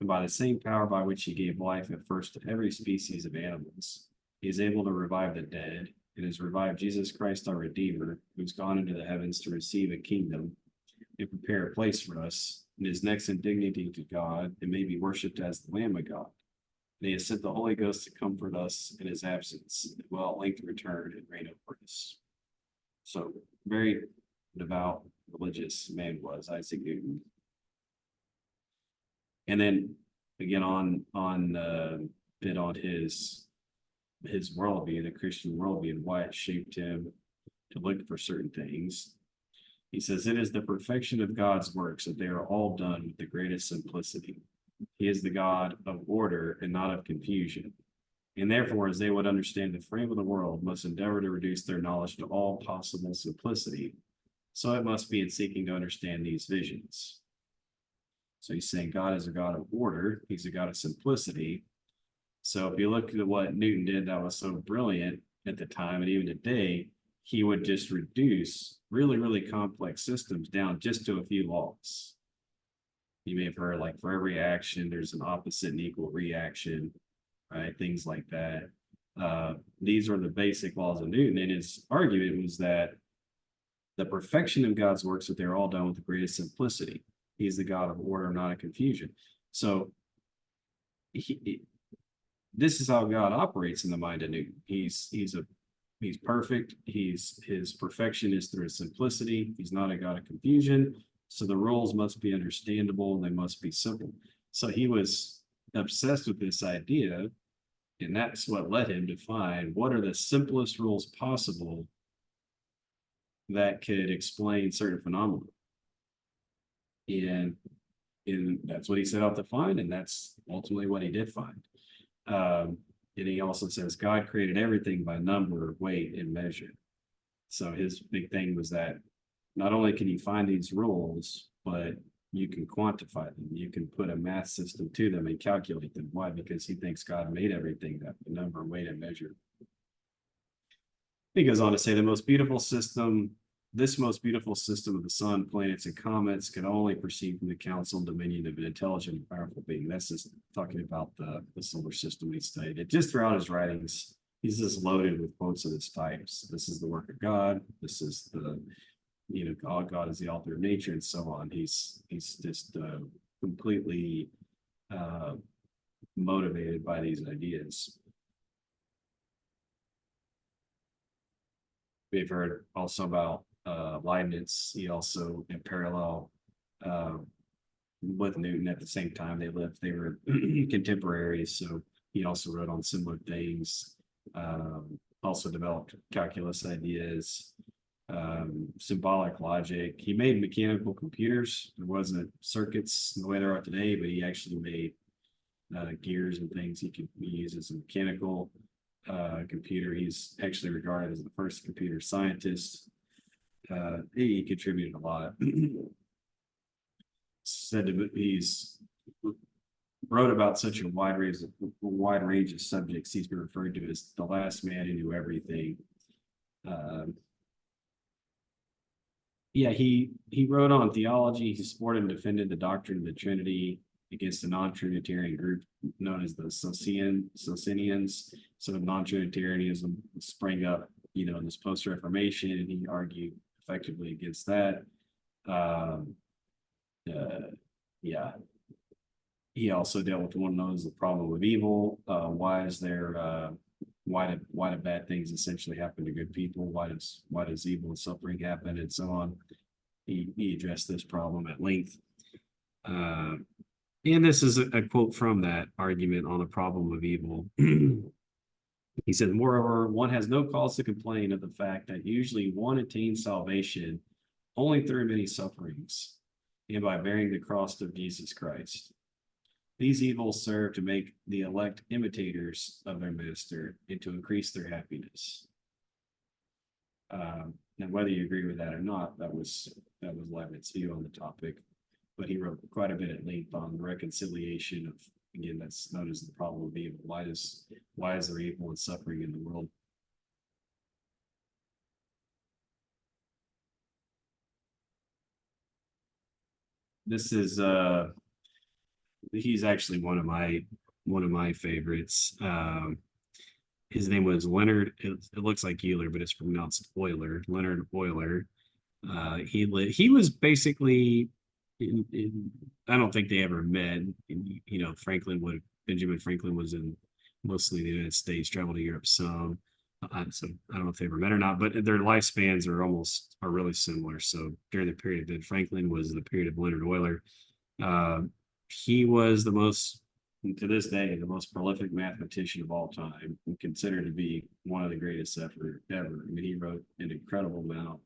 [SPEAKER 1] And by the same power by which he gave life at first to every species of animals, he is able to revive the dead, and has revived Jesus Christ our Redeemer, who's gone into the heavens to receive a kingdom and prepare a place for us, and is next in dignity to God, and may be worshipped as the Lamb of God. And he has sent the Holy Ghost to comfort us in his absence, and will at length return and reign over us. So, very devout, religious man was Isaac Newton. And then again bit on his worldview, the Christian worldview, and why it shaped him to look for certain things. He says, it is the perfection of God's works that they are all done with the greatest simplicity. He is the God of order and not of confusion. And therefore, as they would understand the frame of the world, must endeavor to reduce their knowledge to all possible simplicity. So it must be in seeking to understand these visions. So he's saying God is a God of order. He's a God of simplicity. So if you look at what Newton did that was so brilliant at the time, and even today, he would just reduce really, really complex systems down just to a few laws. You may have heard like for every action, there's an opposite and equal reaction, right? Things like that. These are the basic laws of Newton. And his argument was that the perfection of God's works, that they're all done with the greatest simplicity. He's the God of order, not of confusion. So this is how God operates in the mind of Newton. He's perfect. His perfection is through his simplicity. He's not a God of confusion. So the rules must be understandable and they must be simple. So he was obsessed with this idea, and that's what led him to find what are the simplest rules possible that could explain certain phenomena. And that's what he set out to find, and that's ultimately what he did find. And he also says God created everything by number, weight, and measure. So his big thing was that not only can you find these rules, but you can quantify them. You can put a math system to them and calculate them. Why? Because he thinks God made everything that the number, weight, and measure. He goes on to say the most beautiful system, this most beautiful system of the sun, planets, and comets can only proceed from the counsel and dominion of an intelligent and powerful being. That's just talking about the solar system he studied. It just throughout his writings, he's just loaded with quotes of this types. This is the work of God. This is the, God is the author of nature, and so on. He's just completely motivated by these ideas. We've heard also about Leibniz. He also, in parallel with Newton at the same time, they were contemporaries. So he also wrote on similar things, also developed calculus ideas, symbolic logic. He made mechanical computers. There wasn't circuits the way there are today, but he actually made gears and things he could use as a mechanical computer. He's actually regarded as the first computer scientist. He contributed a lot. Said he's wrote about such a wide range of subjects. He's been referred to as the last man who knew everything. He wrote on theology. He supported and defended the doctrine of the Trinity against the non-Trinitarian group known as the Socinians. So non-Trinitarianism sprang up, in this post-Reformation, and he argued effectively against that. He also dealt with one known as the problem of evil. Why do bad things essentially happen to good people? Why does evil and suffering happen, and so on? He addressed this problem at length. And this is a quote from that argument on the problem of evil. He said, moreover, one has no cause to complain of the fact that usually one attains salvation only through many sufferings and by bearing the cross of Jesus Christ. These evils serve to make the elect imitators of their master and to increase their happiness. And whether you agree with that or not, that was Leibniz's view on the topic. But he wrote quite a bit at length on the reconciliation of, again, that's known as the problem of evil. Why is there evil and suffering in the world? This is he's actually one of my favorites. His name was Leonard. It looks like Euler, but it's pronounced Euler. Leonard Euler. He was basically I don't think they ever met. Benjamin Franklin was in mostly the United States, traveled to Europe some. So I don't know if they ever met or not, but their lifespans are really similar. So during the period of Ben Franklin was the period of Leonard Euler. He was to this day, the most prolific mathematician of all time, and considered to be one of the greatest ever. I mean, he wrote an incredible amount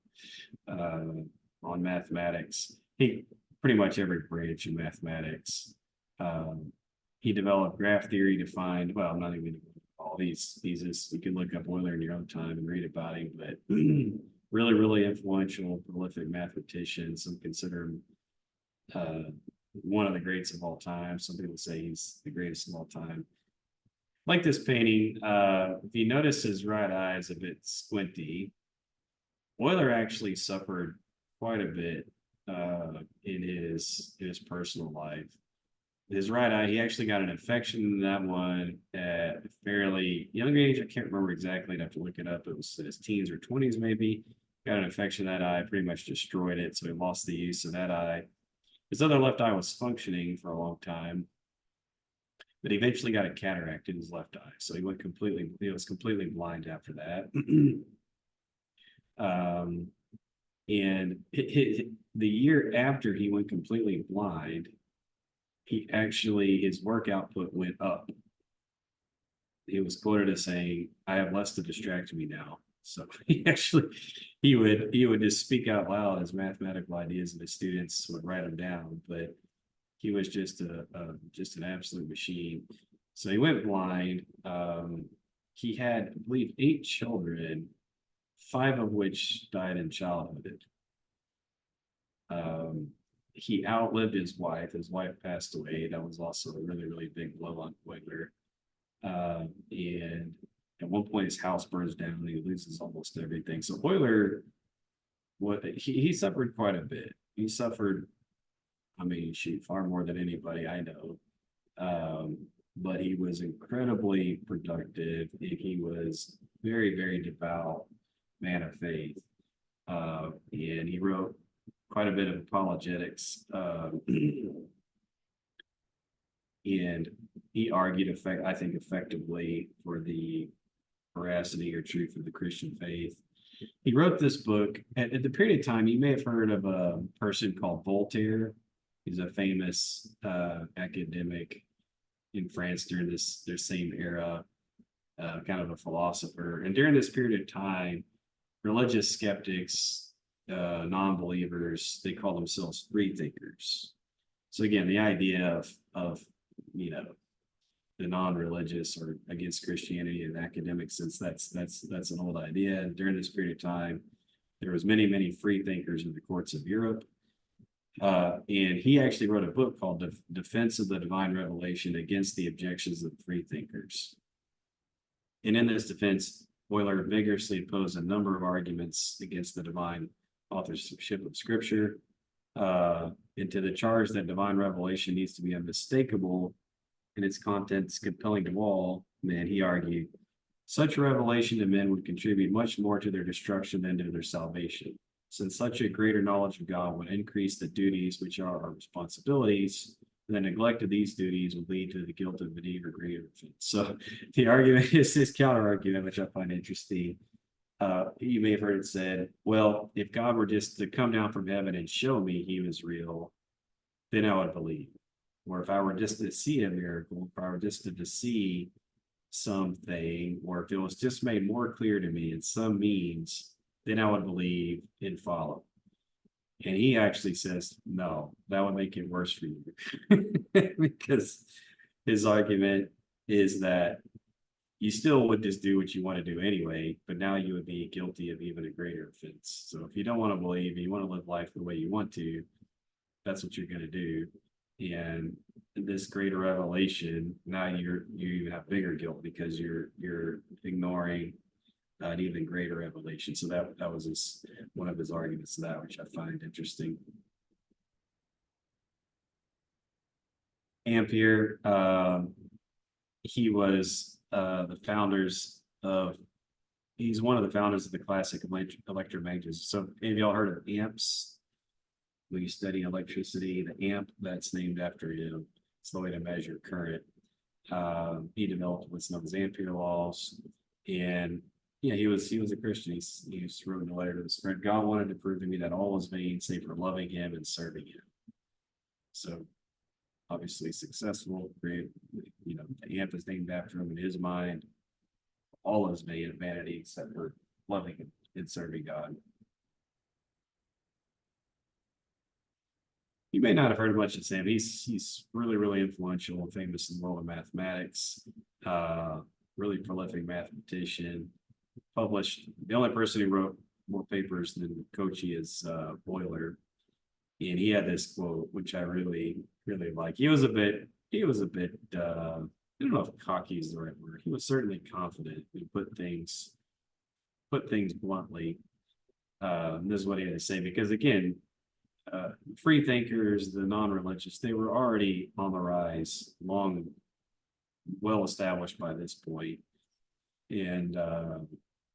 [SPEAKER 1] on mathematics. He pretty much every branch of mathematics. He developed graph theory to find, well, I'm not even all these just, you can look up Euler in your own time and read about him, but really, really influential, prolific mathematician. Some consider him one of the greats of all time. Some people say he's the greatest of all time. Like this painting, if you notice his right eye is a bit squinty, Euler actually suffered quite a bit in his personal life. His right eye, he actually got an infection in that one at a fairly young age. I can't remember exactly. I'd have to look it up. It was in his teens or 20s, maybe. Got an infection in that eye, pretty much destroyed it. So he lost the use of that eye. His other left eye was functioning for a long time, but he eventually got a cataract in his left eye. So he was completely blind after that. um, and the year after he went completely blind, his work output went up. He was quoted as saying, "I have less to distract me now." So he would just speak out loud his mathematical ideas, and his students would write them down. But he was just just an absolute machine. So he went blind. He had, I believe, 8 children, 5 of which died in childhood. Um, he outlived his wife. His wife passed away. That was also a really, really big blow on Wegler. And at one point, his house burns down and he loses almost everything. So Euler, he suffered quite a bit. He suffered, I mean, shoot, far more than anybody I know. But he was incredibly productive, and he was very, very devout man of faith. And he wrote quite a bit of apologetics. And he argued, I think, effectively for the veracity or truth of the Christian faith. He wrote this book at the period of time. You may have heard of a person called Voltaire. He's a famous academic in France during their same era, kind of a philosopher. And during this period of time, religious skeptics, non-believers, they call themselves free thinkers. So again, the idea of you know the non-religious or against Christianity in academic sense, that's an old idea. And during this period of time, there was many free thinkers in the courts of Europe. And he actually wrote a book called Defense of the Divine Revelation against the objections of free thinkers. And in this defense, Euler vigorously opposed a number of arguments against the divine authorship of Scripture, and to the charge that divine revelation needs to be unmistakable and its contents compelling to all men, he argued, such a revelation to men would contribute much more to their destruction than to their salvation, since such a greater knowledge of God would increase the duties which are our responsibilities, and the neglect of these duties would lead to the guilt of an even greater offense. So the argument is his counter argument, which I find interesting. You may have heard it said, well, if God were just to come down from heaven and show me he was real, then I would believe. Or if I were just to see a miracle, if I were just to see something, or if it was just made more clear to me in some means, then I would believe and follow. And he actually says, no, that would make it worse for you. Because his argument is that you still would just do what you want to do anyway, but now you would be guilty of even a greater offense. So if you don't want to believe, you want to live life the way you want to, that's what you're going to do. And this greater revelation, now you even have bigger guilt because you're ignoring an even greater revelation. So that was one of his arguments to that, which I find interesting. Ampere, he was he's one of the founders of the classic electromagnetism. So have y'all heard of amps? When you study electricity, the amp, that's named after him. It's the way to measure current. He developed what's known as Ampere laws. And yeah, he was a Christian. He wrote in a letter to his friend, God wanted to prove to me that all was vain save for loving him and serving him. So obviously successful, great, the amp is named after him in his mind. All is vanity except for loving and serving God. You may not have heard much of Sam. He's really, really influential and famous in the world of mathematics. Really prolific mathematician. Published, the only person who wrote more papers than Cauchy is Euler. And he had this quote, which I really, really like. He was a bit, I don't know if cocky is the right word. He was certainly confident. He put things bluntly. This is what he had to say, because again, free thinkers, the non-religious, they were already on the rise, well established by this point. And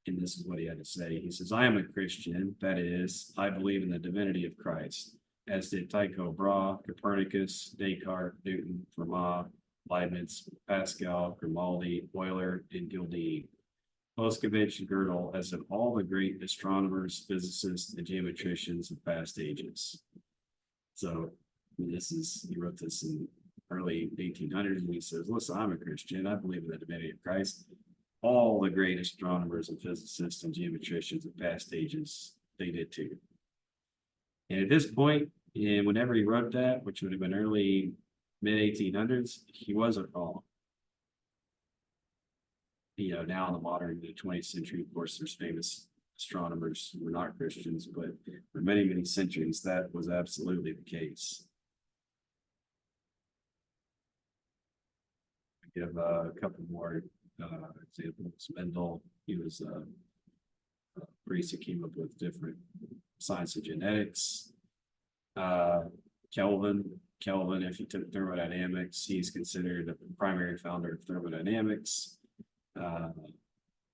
[SPEAKER 1] this is what he had to say. He says, I am a Christian, that is, I believe in the divinity of Christ, as did Tycho Brahe, Copernicus, Descartes, Newton, Fermat, Leibniz, Pascal, Grimaldi, Euler, and Gildee. Moscovich and Gödel, as in all the great astronomers, physicists, and geometricians of past ages. So he wrote this in early 1800s, and he says, listen, I'm a Christian. I believe in the divinity of Christ. All the great astronomers and physicists and geometricians of past ages, they did too. And at this point, and whenever he wrote that, which would have been early mid 1800s, he wasn't wrong. Now in the 20th century, of course, there's famous astronomers who were not Christians, but for many, many centuries, that was absolutely the case. I give a couple more examples. Mendel, he was a priest who came up with different science of genetics. Kelvin, if you took thermodynamics, he's considered the primary founder of thermodynamics.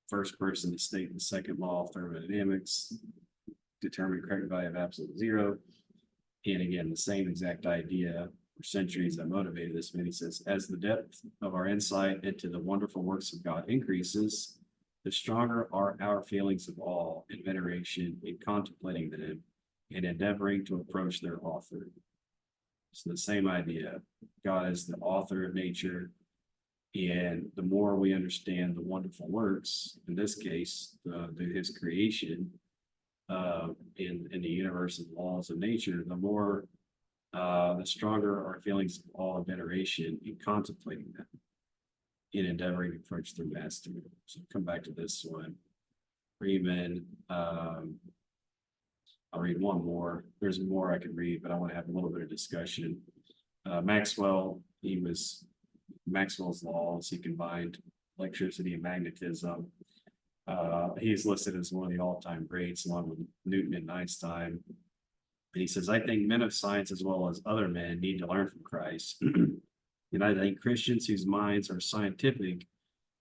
[SPEAKER 1] First person to state the second law of thermodynamics, determine correct value of absolute zero. And again, the same exact idea for centuries that motivated this man. He says, as the depth of our insight into the wonderful works of God increases, the stronger are our feelings of awe and veneration in contemplating them and endeavoring to approach their author. So the same idea, God is the author of nature. And the more we understand the wonderful works, in this case, his creation in the universe and laws of nature, the stronger our feelings of awe and veneration in contemplating them, in endeavoring to approach their master. So come back to this one. Freeman, I'll read one more. There's more I could read, but I want to have a little bit of discussion. Maxwell's laws, he combined electricity and magnetism. He's listed as one of the all-time greats, along with Newton and Einstein. And he says, I think men of science as well as other men need to learn from Christ. And I think Christians whose minds are scientific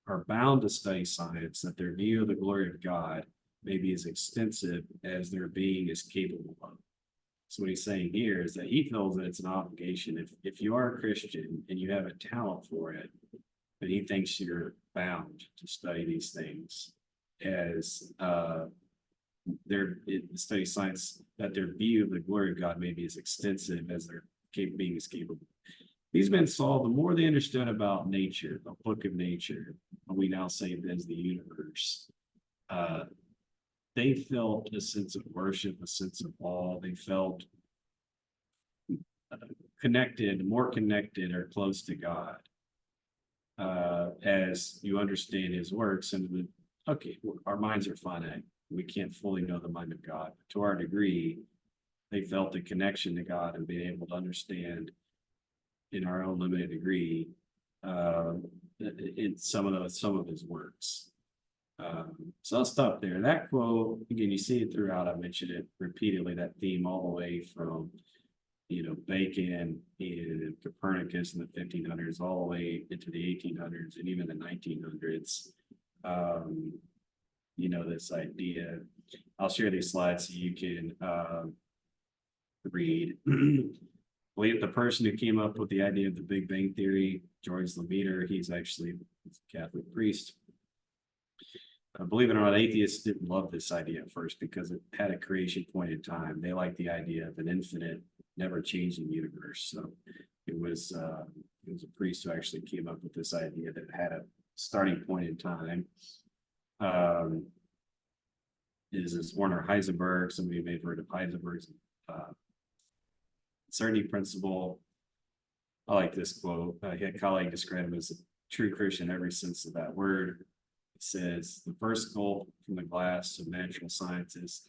[SPEAKER 1] are bound to study science, that their view of the glory of God may be as extensive as their being is capable of. So what he's saying here is that he feels that it's an obligation. If you are a Christian and you have a talent for it, then he thinks you're bound to study these things as study science, that their view of the glory of God may be as extensive as their being is capable. These men saw the more they understood about nature, the book of nature, what we now say as the universe, they felt a sense of worship, a sense of awe. They felt more connected or close to God as you understand his works. And our minds are finite. We can't fully know the mind of God. But to our degree, they felt a connection to God and being able to understand in our own limited degree in some of his works. So I'll stop there. That quote, again, you see it throughout. I mentioned it repeatedly, that theme all the way from, Bacon and Copernicus in the 1500s, all the way into the 1800s and even the 1900s. This idea. I'll share these slides so you can read. The person who came up with the idea of the Big Bang Theory, George Lemaitre, he's actually a Catholic priest. Believe it or not, atheists didn't love this idea at first because it had a creation point in time. They liked the idea of an infinite, never-changing universe. So it was a priest who actually came up with this idea that had a starting point in time. Is Werner Heisenberg. Somebody may have heard of Heisenberg's certainty principle. I like this quote. He had a colleague describe him as a true Christian in every sense of that word. It says, the first gulp from the glass of natural sciences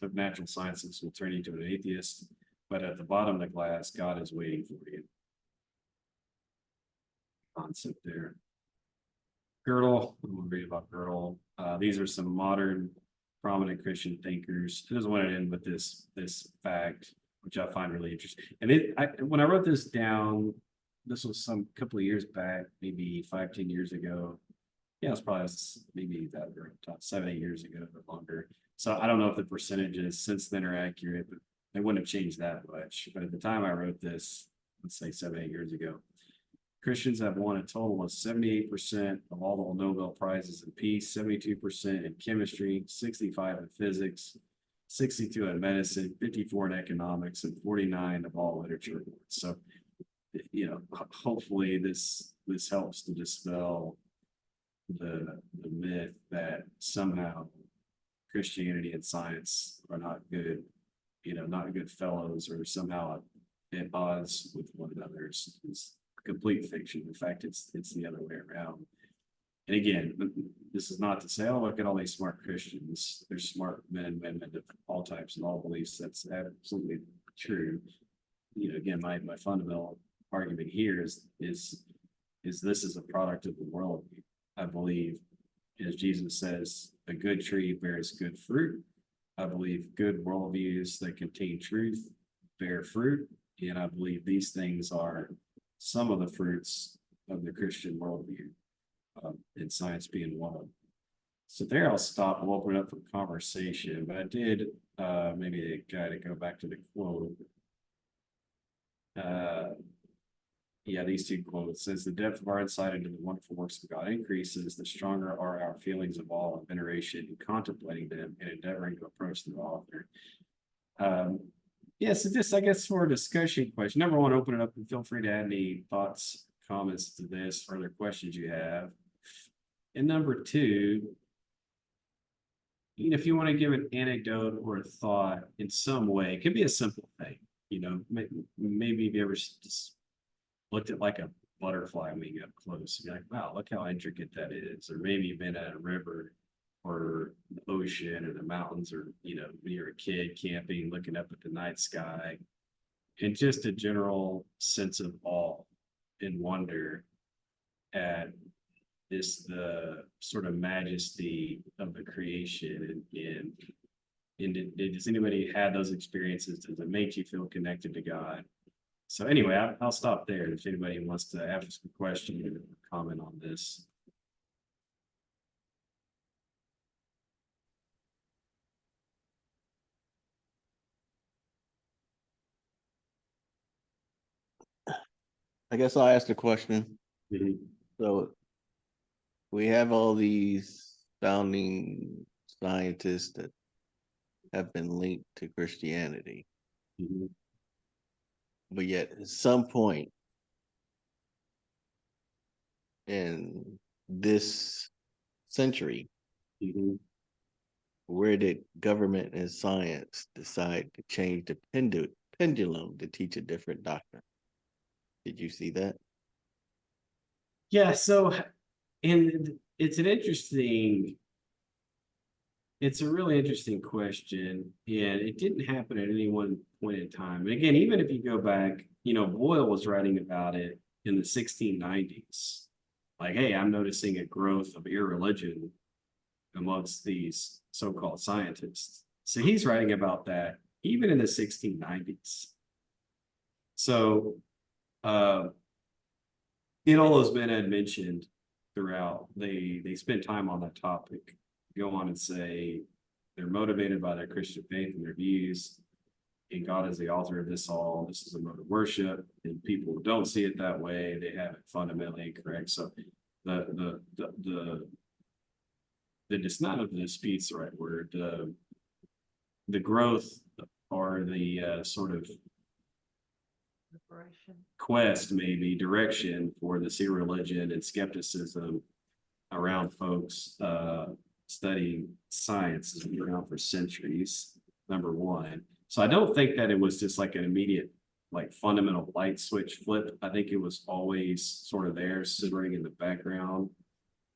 [SPEAKER 1] will turn you to an atheist, but at the bottom of the glass, God is waiting for you. Concept there. Gödel, I'm going to read about Gödel. These are some modern prominent Christian thinkers. I just want to end with this fact, which I find really interesting. And when I wrote this down, this was some couple of years back, maybe 5-10 years ago. Yeah, it's probably maybe that or 7-8 years ago or longer. So I don't know if the percentages since then are accurate, but they wouldn't have changed that much. But at the time I wrote this, let's say 7-8 years ago, Christians have won a total of 78% of all the Nobel Prizes in peace, 72% in chemistry, 65 in physics, 62 in medicine, 54 in economics, and 49 of all literature awards. So, hopefully this helps to dispel the myth that somehow Christianity and science are not good, not good fellows, or somehow at odds with one another. It's complete fiction. In fact, it's the other way around. And again, this is not to say, oh, look at all these smart Christians. There's smart men and women of all types and all beliefs. That's absolutely true. Again, my fundamental argument here is this is a product of the world. I believe, as Jesus says, a good tree bears good fruit. I believe good worldviews that contain truth bear fruit. And I believe these things are some of the fruits of the Christian worldview, and science being one of them. So there I'll stop. We'll open it up for conversation. But I did maybe a guy to go back to the quote. Yeah, these two quotes says the depth of our insight into the wonderful works of God increases, the stronger are our feelings of awe and veneration in contemplating them and endeavoring to approach the author. So just, I guess, for a discussion question. Number one, open it up and feel free to add any thoughts, comments to this, further questions you have. And number two, if you want to give an anecdote or a thought in some way, it could be a simple thing. Maybe if you ever just looked at like a butterfly wing up close, and you're like, wow, look how intricate that is. Or maybe you've been at a river or the ocean or the mountains, or when you're a kid camping, looking up at the night sky, and just a general sense of awe and wonder at the sort of majesty of the creation. And does anybody had those experiences? Does it make you feel connected to God? So anyway, I'll stop there. If anybody wants to ask a question or comment on this.
[SPEAKER 3] I guess I'll ask the question.
[SPEAKER 1] Mhm.
[SPEAKER 3] So we have all these founding scientists that have been linked to Christianity,
[SPEAKER 1] Mhm.
[SPEAKER 3] but yet at some point in this century,
[SPEAKER 1] Mhm.
[SPEAKER 3] where did government and science decide to change the pendulum to teach a different doctrine? Did you see that?
[SPEAKER 1] Yeah, so and it's a really interesting question, and it didn't happen at any one point in time. And again, even if you go back, Boyle was writing about it in the 1690s. Like, hey, I'm noticing a growth of irreligion amongst these so-called scientists. So he's writing about that even in the 1690s. So and all those men had mentioned throughout, they spend time on that topic, go on and say they're motivated by their Christian faith and their views, and God is the author of this all. This is a mode of worship, and people who don't see it that way, they have it fundamentally incorrect. So the not of the dispute's the right word. The growth or the sort of quest, maybe direction for this irreligion and skepticism around folks studying science has been around for centuries, number one. So I don't think that it was just like an immediate, like fundamental light switch flip. I think it was always sort of there, simmering in the background.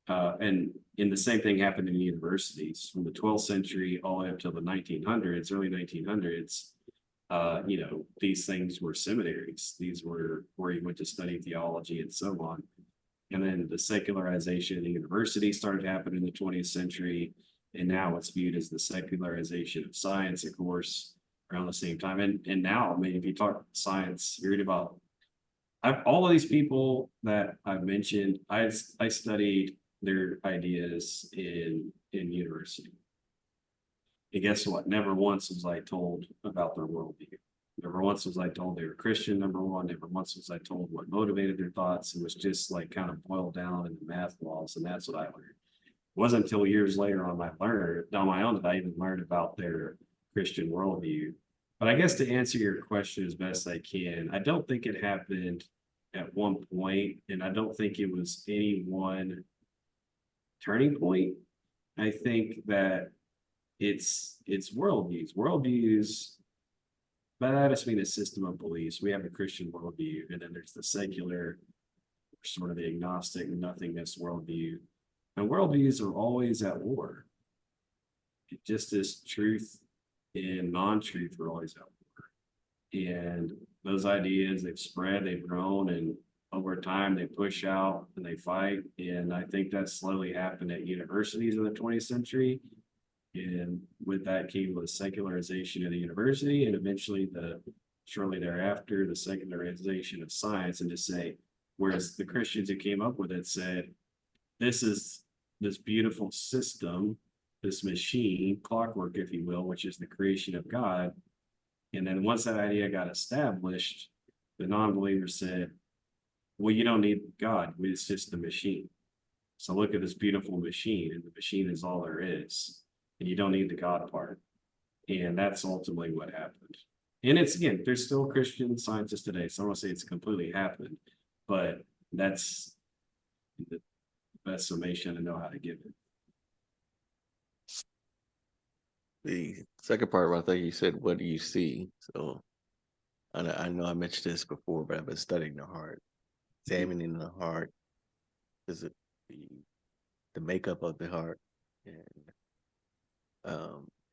[SPEAKER 1] And the same thing happened in universities from the 12th century all the way up to the 1900s, early 1900s. These things were seminaries. These were where you went to study theology and so on. And then the secularization of the university started happening in the 20th century. And now it's viewed as the secularization of science, of course, around the same time. And now, I mean, if you talk science, you read about all of these people that I've mentioned, I studied their ideas in university. And guess what? Never once was I told about their worldview. Never once was I told they were Christian, number one. Never once was I told what motivated their thoughts. It was just like kind of boiled down in the math laws, and that's what I learned. It wasn't until years later on my own that I even learned about their Christian worldview. But I guess to answer your question as best I can, I don't think it happened at one point, and I don't think it was any one turning point. I think that it's worldviews. Worldviews, by that I just mean a system of beliefs. We have a Christian worldview, and then there's the secular, sort of the agnostic nothingness worldview. And worldviews are always at war. Just as truth and non-truth are always at war. And those ideas, they've spread, they've grown, and over time they push out and they fight. And I think that slowly happened at universities in the 20th century. And with that came the secularization of the university, and eventually shortly thereafter, the secularization of science. And to say, whereas the Christians who came up with it said, this is this beautiful system, this machine, clockwork, if you will, which is the creation of God. And then once that idea got established, the non-believer said, well, you don't need God. It's just the machine. So look at this beautiful machine, and the machine is all there is. And you don't need the God part. And that's ultimately what happened. And it's, again, there's still Christian scientists today. So I don't want to say it's completely happened, but that's the best summation I know how to give it.
[SPEAKER 3] The second part, I think you said, what do you see? So I know I mentioned this before, but I've been studying the heart, examining the heart, is it the makeup of the heart, and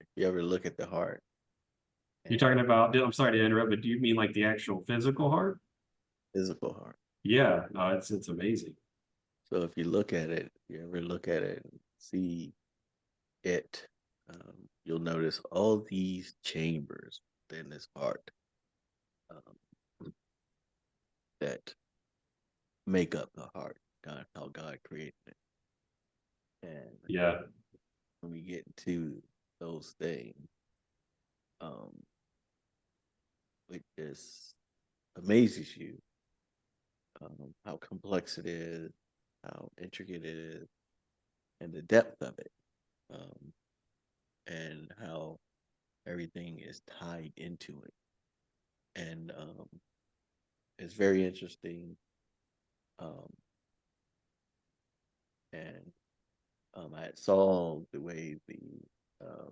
[SPEAKER 3] if you ever look at the heart.
[SPEAKER 1] You're talking about, I'm sorry to interrupt, but do you mean like the actual physical heart?
[SPEAKER 3] Physical heart.
[SPEAKER 1] Yeah, no, it's amazing.
[SPEAKER 3] So if you look at it, you ever look at it and see it, you'll notice all these chambers within this heart that make up the heart, God, how God created it. And
[SPEAKER 1] Yeah,
[SPEAKER 3] when we get into those things, it just amazes you how complex it is, how intricate it is, and the depth of it, and how everything is tied into it. And it's very interesting. Um, and I saw the way the uh,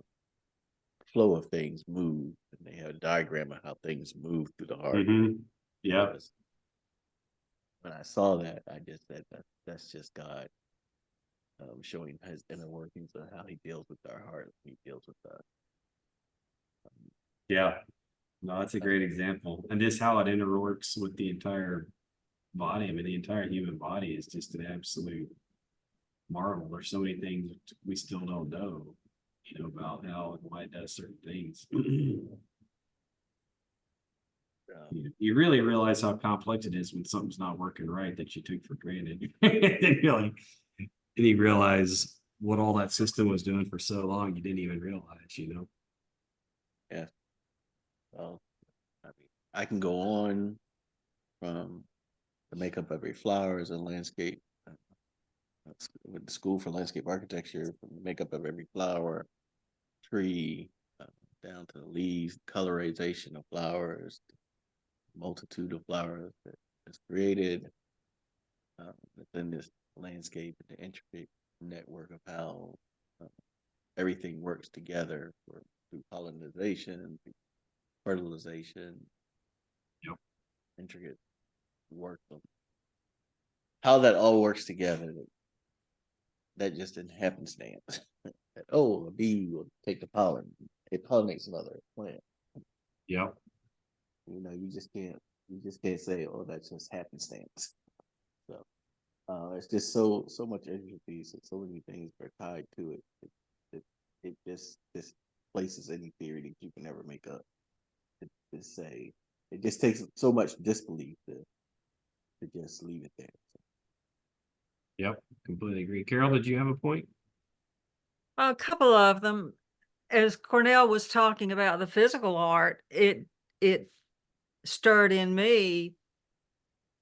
[SPEAKER 3] flow of things move, and they have a diagram of how things move through the heart.
[SPEAKER 1] yeah,
[SPEAKER 3] Because when I saw that, I just said that's just God showing his inner workings of how he deals with our heart, he deals with us.
[SPEAKER 1] yeah. No, that's a great example. And just how it interworks with the entire body. I mean, the entire human body is just an absolute marvel. There's so many things we still don't know, about how and why it does certain things. You really realize how complex it is when something's not working right that you took for granted. And you're like, and you realize what all that system was doing for so long, you didn't even realize.
[SPEAKER 3] Yeah. Well, I mean, I can go on from the makeup of every flower as a landscape. With the School for Landscape Architecture, from the makeup of every flower, tree, down to the leaves, colorization of flowers, multitude of flowers that is created within this landscape, and the intricate network of how everything works together through pollination, through fertilization,
[SPEAKER 1] Yep.
[SPEAKER 3] intricate work of how that all works together. That just didn't happenstance. That, a bee will take the pollen, it pollinates another plant.
[SPEAKER 1] Yep.
[SPEAKER 3] You just can't say, oh, that's just happenstance. So it's just so much intricacies, and so many things are tied to it. it just displaces any theory that you can ever make up to say. It just takes so much disbelief to just leave it there.
[SPEAKER 2] Yep, completely agree. Carol, did you have a point?
[SPEAKER 4] A couple of them, as Cornell was talking about the physical art, it stirred in me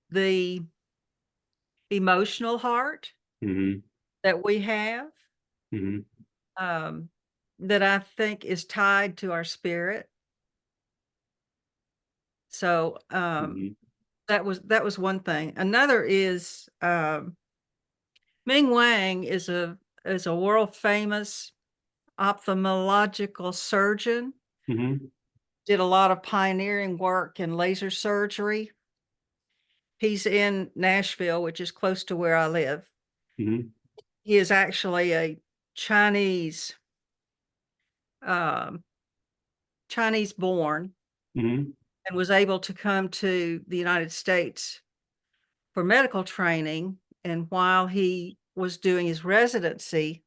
[SPEAKER 4] the emotional heart
[SPEAKER 2] Mm-hmm.
[SPEAKER 4] that we have,
[SPEAKER 2] Mm-hmm.
[SPEAKER 4] um, that I think is tied to our spirit. So,
[SPEAKER 2] Mm-hmm.
[SPEAKER 4] that was one thing. Another is, Ming Wang is a world famous ophthalmological surgeon,
[SPEAKER 2] Mm-hmm.
[SPEAKER 4] did a lot of pioneering work in laser surgery. He's in Nashville, which is close to where I live.
[SPEAKER 2] Mm-hmm.
[SPEAKER 4] He is actually a Chinese, um, Chinese born,
[SPEAKER 2] Mm-hmm.
[SPEAKER 4] and was able to come to the United States for medical training. And while he was doing his residency,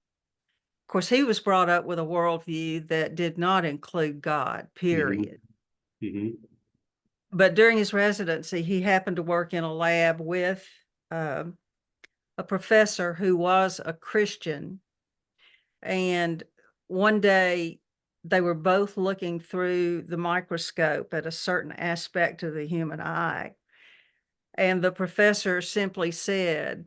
[SPEAKER 4] of course, he was brought up with a worldview that did not include God, period.
[SPEAKER 2] Mm-hmm.
[SPEAKER 4] But during his residency, he happened to work in a lab with um, a professor who was a Christian. And one day they were both looking through the microscope at a certain aspect of the human eye. And the professor simply said,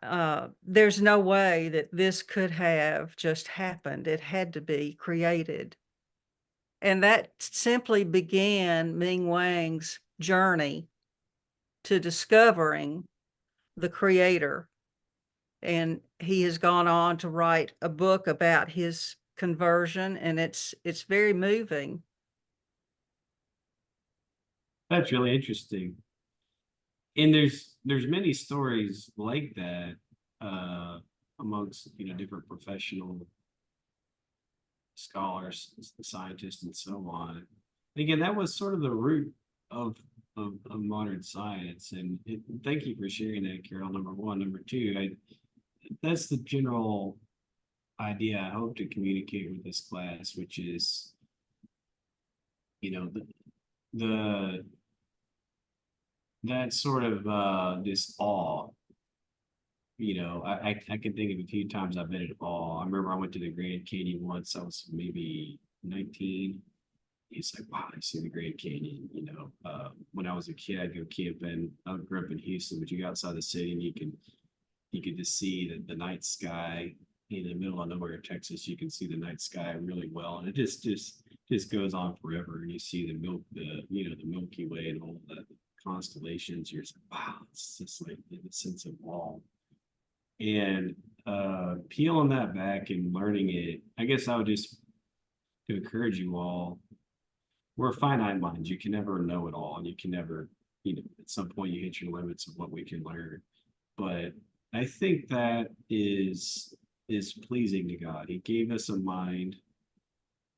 [SPEAKER 4] there's no way that this could have just happened. It had to be created. And that simply began Ming Wang's journey to discovering the creator. And he has gone on to write a book about his conversion, and it's very moving.
[SPEAKER 1] That's really interesting. And there's many stories like that uh amongst different professional scholars, scientists, and so on. And again, that was sort of the root of of modern science. And thank you for sharing that, Carol. Number one, number two, that's the general idea I hope to communicate with this class, which is, you know, the that sort of this awe. I can think of a few times I've been in awe. I remember I went to the Grand Canyon once. I was maybe 19. It's like, wow, I see the Grand Canyon. When I was a kid, I'd go camping. I grew up in Houston, but you go outside the city and you could just see the night sky in the middle of nowhere, Texas. You can see the night sky really well, and it just goes on forever. And you see the Milky Way and all the constellations. You're just like, wow, it's just like in a sense of awe. And peeling that back and learning it, I guess I would just to encourage you all. We're finite minds. You can never know it all, and you can never, at some point you hit your limits of what we can learn. But I think that is pleasing to God. He gave us a mind.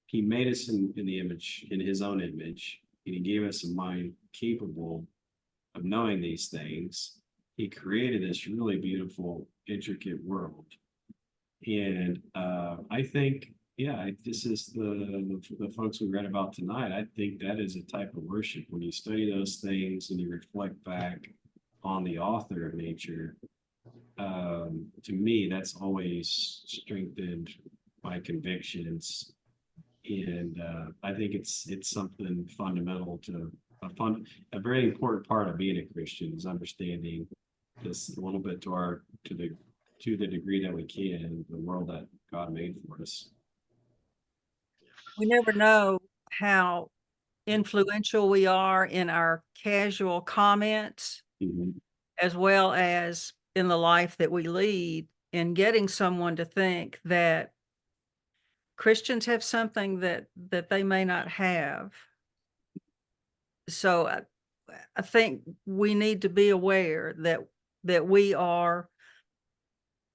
[SPEAKER 1] He made us in the image, in his own image, and he gave us a mind capable of knowing these things. He created this really beautiful, intricate world. And I think, yeah, this is the folks we read about tonight. I think that is a type of worship. When you study those things and you reflect back on the author of nature, to me, that's always strengthened my convictions. And I think it's something fundamental to a very important part of being a Christian is understanding this a little bit to the degree that we can, the world that God made for us.
[SPEAKER 4] We never know how influential we are in our casual comments,
[SPEAKER 1] Mhm.
[SPEAKER 4] as well as in the life that we lead, in getting someone to think that Christians have something that they may not have. So I think we need to be aware that we are,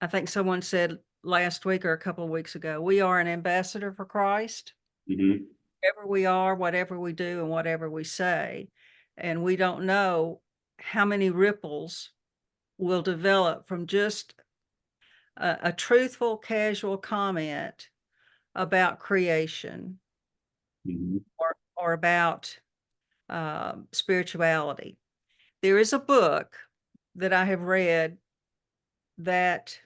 [SPEAKER 4] I think someone said last week or a couple of weeks ago, we are an ambassador for Christ.
[SPEAKER 1] Mhm.
[SPEAKER 4] Wherever we are, whatever we do, and whatever we say. And we don't know how many ripples will develop from just a truthful, casual comment about creation
[SPEAKER 1] Mhm.
[SPEAKER 4] or about spirituality. There is a book that I have read that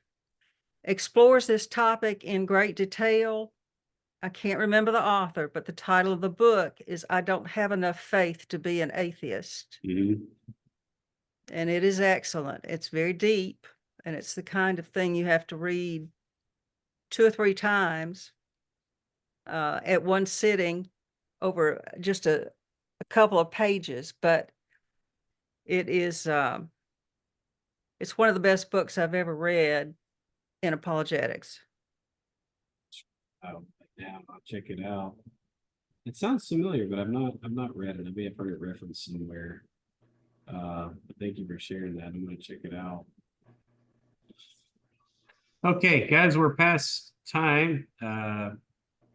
[SPEAKER 4] explores this topic in great detail. I can't remember the author, but the title of the book is I Don't Have Enough Faith to Be an Atheist.
[SPEAKER 1] Mhm.
[SPEAKER 4] And it is excellent. It's very deep, and it's the kind of thing you have to read 2 or 3 times at one sitting over just a couple of pages. But it is it's one of the best books I've ever read in apologetics.
[SPEAKER 1] I'll check it out. It sounds familiar, but I've not read it. I may have heard it referenced somewhere. But thank you for sharing that. I'm gonna check it out.
[SPEAKER 2] Okay, guys, we're past time.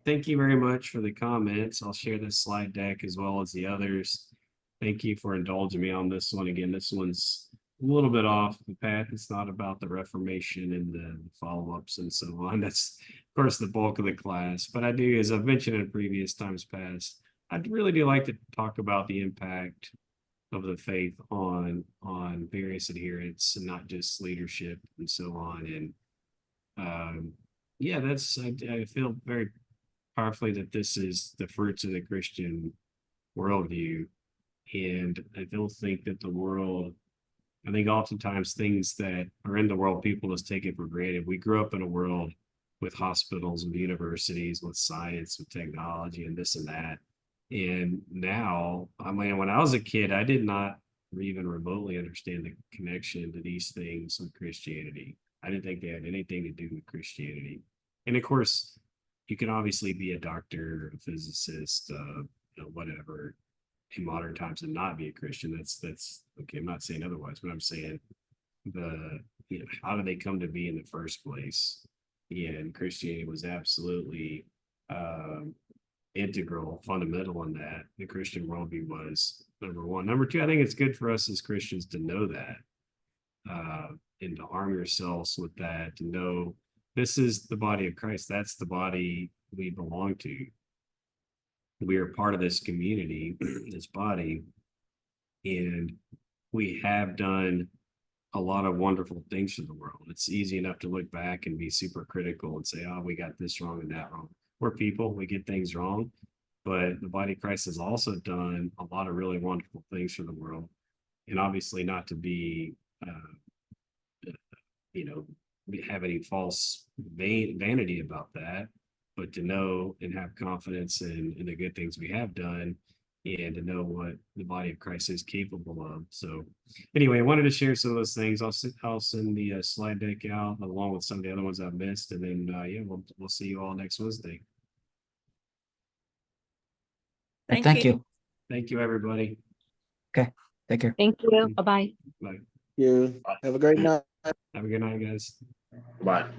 [SPEAKER 2] Thank you very much for the comments. I'll share this slide deck as well as the others. Thank you for indulging me on this one. Again, this one's a little bit off the path. It's not about the Reformation and the follow-ups and so on. That's, of course, the bulk of the class. But I do, as I've mentioned in previous times past, I really do like to talk about the impact of the faith on various adherents and not just leadership and so on. And yeah, I feel very powerfully that this is the fruits of the Christian worldview. And I don't think that I think oftentimes things that are in the world, people just take it for granted. We grew up in a world with hospitals and universities, with science, with technology, and this and that. And now, I mean, when I was a kid, I did not even remotely understand the connection to these things with Christianity. I didn't think they had anything to do with Christianity. And of course, you can obviously be a doctor, a physicist, whatever, in modern times and not be a Christian. That's okay. I'm not saying otherwise, but I'm saying how do they come to be in the first place? And Christianity was absolutely integral, fundamental in that. The Christian worldview was number one. Number two, I think it's good for us as Christians to know that and to arm yourselves with that, to know this is the body of Christ. That's the body we belong to. We are part of this community, this body, and we have done a lot of wonderful things for the world. It's easy enough to look back and be super critical and say, oh, we got this wrong and that wrong. We're people, we get things wrong, but the body of Christ has also done a lot of really wonderful things for the world. And obviously not to be, have any false vanity about that, but to know and have confidence in the good things we have done and to know what the body of Christ is capable of. So anyway, I wanted to share some of those things. I'll send the slide deck out along with some of the other ones I've missed. And then, we'll see you all next Wednesday.
[SPEAKER 5] Thank you.
[SPEAKER 2] Thank you, everybody.
[SPEAKER 5] Okay. Take care.
[SPEAKER 6] Thank you. Bye-bye.
[SPEAKER 2] Bye.
[SPEAKER 3] You have a great night.
[SPEAKER 2] Have a good night, guys.
[SPEAKER 7] Bye.